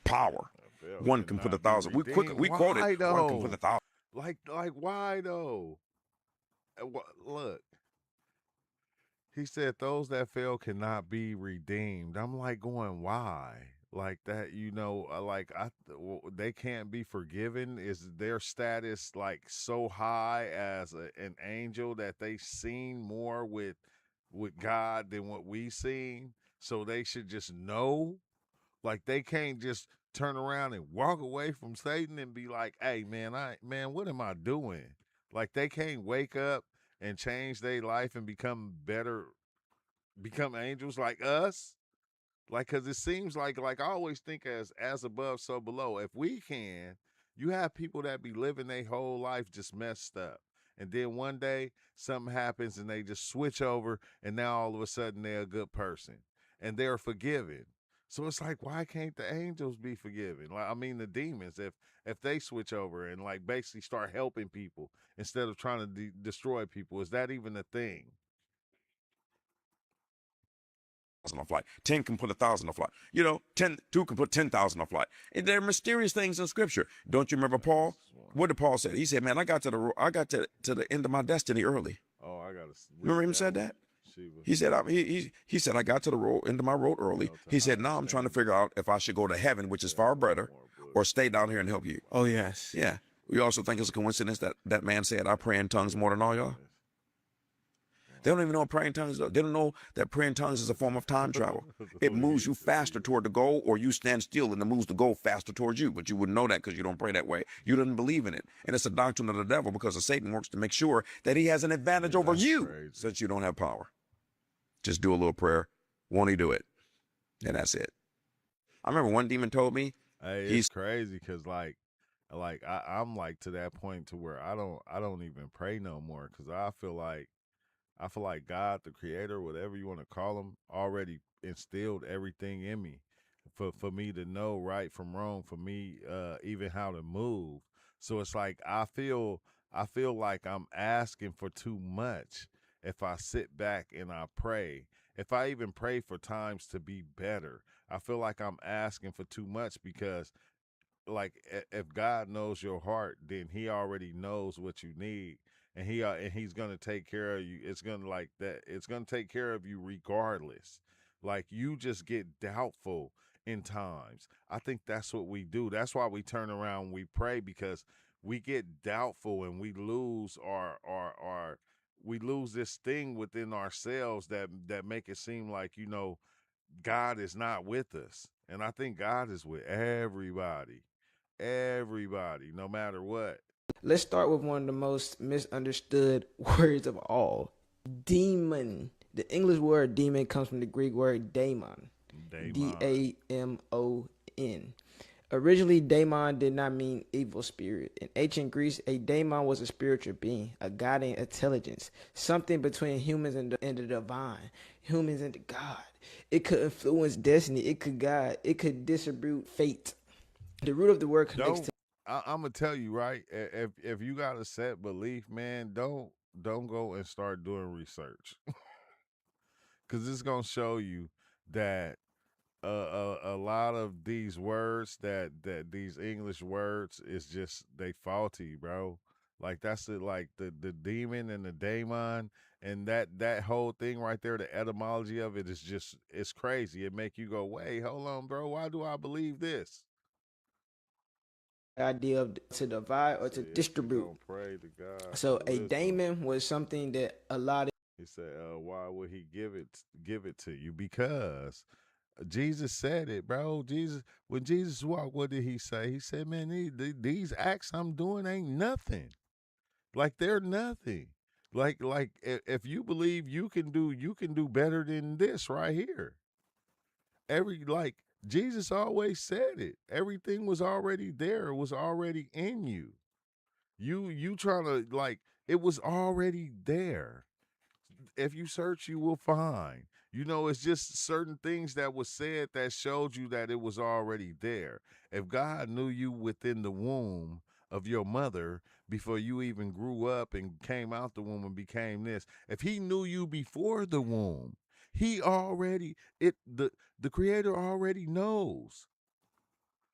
Power. One can put 1,000. We quoted. One can put 1,000. Like why though? Look. He said those that fail cannot be redeemed. I'm like going, why? Like that, they can't be forgiven. Is their status like so high as an angel that they've seen more with God than what we seen? So they should just know. Like they can't just turn around and walk away from Satan and be like, hey man, what am I doing? Like they can't wake up and change their life and become angels like us. Like, cause it seems like I always think as above, so below. If we can, you have people that be living their whole life just messed up. And then one day something happens and they just switch over and now all of a sudden they're a good person and they're forgiven. So it's like, why can't the angels be forgiven? Like, I mean, the demons, if they switch over and like basically start helping people instead of trying to destroy people, is that even a thing? A flight. 10 can put 1,000 a flight. 2 can put 10,000 a flight. And there are mysterious things in Scripture. Don't you remember Paul? What did Paul say? He said, "Man, I got to the end of my destiny early." Oh, I got to. Remember him said that? He said, he said, I got to the end of my road early. He said, now I'm trying to figure out if I should go to heaven, which is far better, or stay down here and help you. Oh yes. Yeah. We also think it's a coincidence that man said, I pray in tongues more than all y'all. They don't even know what praying tongues is. They don't know that praying tongues is a form of time travel. It moves you faster toward the goal, or you stand still and it moves the goal faster towards you. But you wouldn't know that because you don't pray that way. You didn't believe in it. And it's a doctrine of the devil because Satan works to make sure that he has an advantage over you since you don't have power. Just do a little prayer. Won't he do it? And that's it. I remember one demon told me. Hey, it's crazy because I'm like to that point to where I don't even pray no more because I feel like God, the creator, whatever you want to call him, already instilled everything in me for me to know right from wrong, for me even how to move. So it's like I feel like I'm asking for too much if I sit back and I pray. If I even pray for times to be better, I feel like I'm asking for too much because like if God knows your heart, then he already knows what you need. And he's gonna take care of you. It's gonna like that. It's gonna take care of you regardless. Like you just get doubtful in times. I think that's what we do. That's why we turn around and we pray because we get doubtful and we lose we lose this thing within ourselves that make it seem like God is not with us. And I think God is with everybody, no matter what. Let's start with one of the most misunderstood words of all. Demon. The English word demon comes from the Greek word daemon. D-A-M-O-N. Originally, daemon did not mean evil spirit. In ancient Greece, a daemon was a spiritual being, a guiding intelligence, something between humans and the divine, humans and the God. It could influence destiny. It could guide. It could distribute fate. The root of the word connects to. I'm gonna tell you, right? If you got a set belief, man, don't go and start doing research, because it's gonna show you that a lot of these words that these English words is just they faulty, bro. Like that's it, like the demon and the daemon and that whole thing right there, the etymology of it is just it's crazy. It make you go, wait, hold on, bro. Why do I believe this? idea of to divide or to distribute. Don't pray to God. So for a wisdom. daemon was something that a lot of He said, why would he give it to you? Because Jesus said it, bro. When Jesus walked, what did he say? He said, man, these acts I'm doing ain't nothing. Like they're nothing. Like if you believe you can do better than this right here. Jesus always said it. Everything was already there. It was already in you. You trying to it was already there. If you search, you will find. It's just certain things that was said that showed you that it was already there. If God knew you within the womb of your mother before you even grew up and came out the womb and became this, if he knew you before the womb, the creator already knows.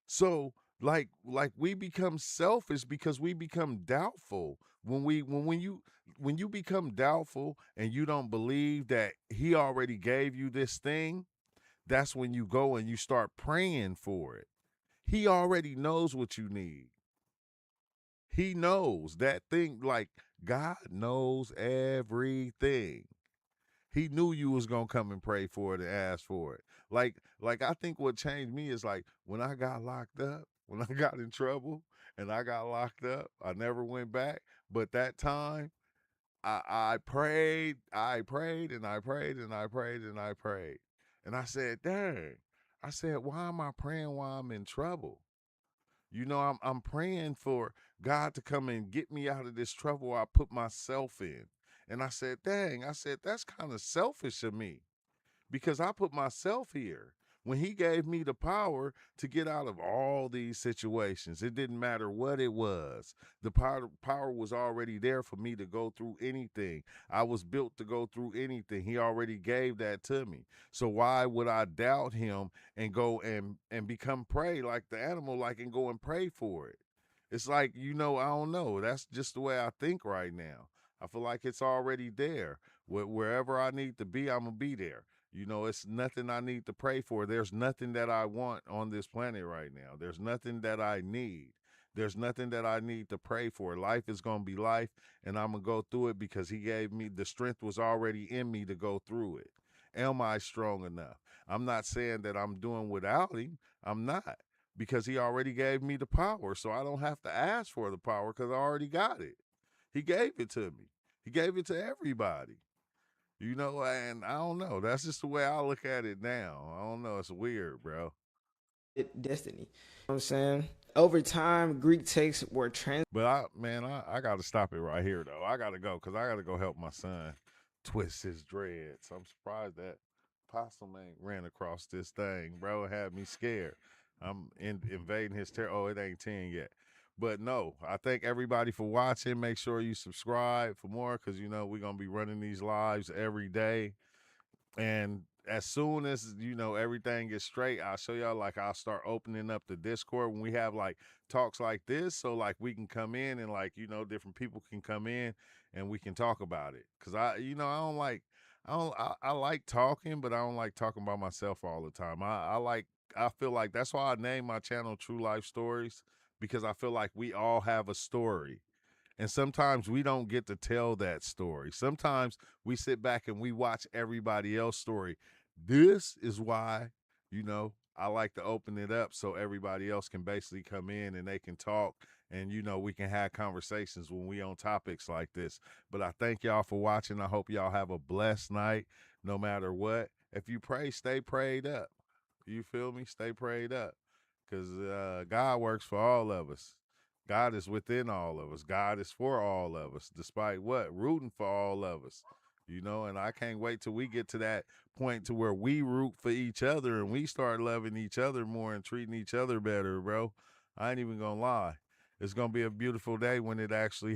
So like we become selfish because we become doubtful when you become doubtful and you don't believe that he already gave you this thing. That's when you go and you start praying for it. He already knows what you need. He knows that thing. Like God knows everything. He knew you was gonna come and pray for it and ask for it. Like I think what changed me is like when I got locked up, when I got in trouble and I got locked up, I never went back. But that time I prayed, and I prayed, and I prayed, and I prayed. And I said, dang. I said, why am I praying while I'm in trouble? I'm praying for God to come and get me out of this trouble I put myself in. And I said, dang, that's kind of selfish of me because I put myself here when he gave me the power to get out of all these situations. It didn't matter what it was. The power was already there for me to go through anything. I was built to go through anything. He already gave that to me. So why would I doubt him and go and become prey like the animal, and go and pray for it? It's like, I don't know. That's just the way I think right now. I feel like it's already there. Wherever I need to be, I'm going to be there. It's nothing I need to pray for. There's nothing that I want on this planet right now. There's nothing that I need. There's nothing that I need to pray for. Life is going to be life, and I'm going to go through it because he gave me the strength was already in me to go through it. Am I strong enough? I'm not saying that I'm doing without him. I'm not, because he already gave me the power, so I don't have to ask for the power because I already got it. He gave it to me. He gave it to everybody. And I don't know. That's just the way I look at it now. I don't know. It's weird, bro. destiny. You know what I'm saying? Over time, Greek texts were But I got to stop it right here, though. I got to go because I got to go help my son twist his dreads. I'm surprised that possum ain't ran across this thing, bro. It had me scared. I'm invading his territory. Oh, it ain't 10 yet. But no, I thank everybody for watching. Make sure you subscribe for more because, we're going to be running these lives every day. And as soon as, everything gets straight, I'll show y'all, I'll start opening up the Discord when we have, talks like this. So, we can come in and, different people can come in and we can talk about it. Because, I like talking, but I don't like talking by myself all the time. I feel like that's why I named my channel True Life Stories, because I feel like we all have a story. And sometimes we don't get to tell that story. Sometimes we sit back and we watch everybody else's story. This is why, I like to open it up so everybody else can basically come in and they can talk and, we can have conversations when we on topics like this. But I thank y'all for watching. I hope y'all have a blessed night no matter what. If you pray, stay prayed up. You feel me? Stay prayed up because God works for all of us. God is within all of us. God is for all of us, despite what? Rooting for all of us, and I can't wait till we get to that point to where we root for each other and we start loving each other more and treating each other better, bro. I ain't even gonna lie. It's gonna be a beautiful day when it actually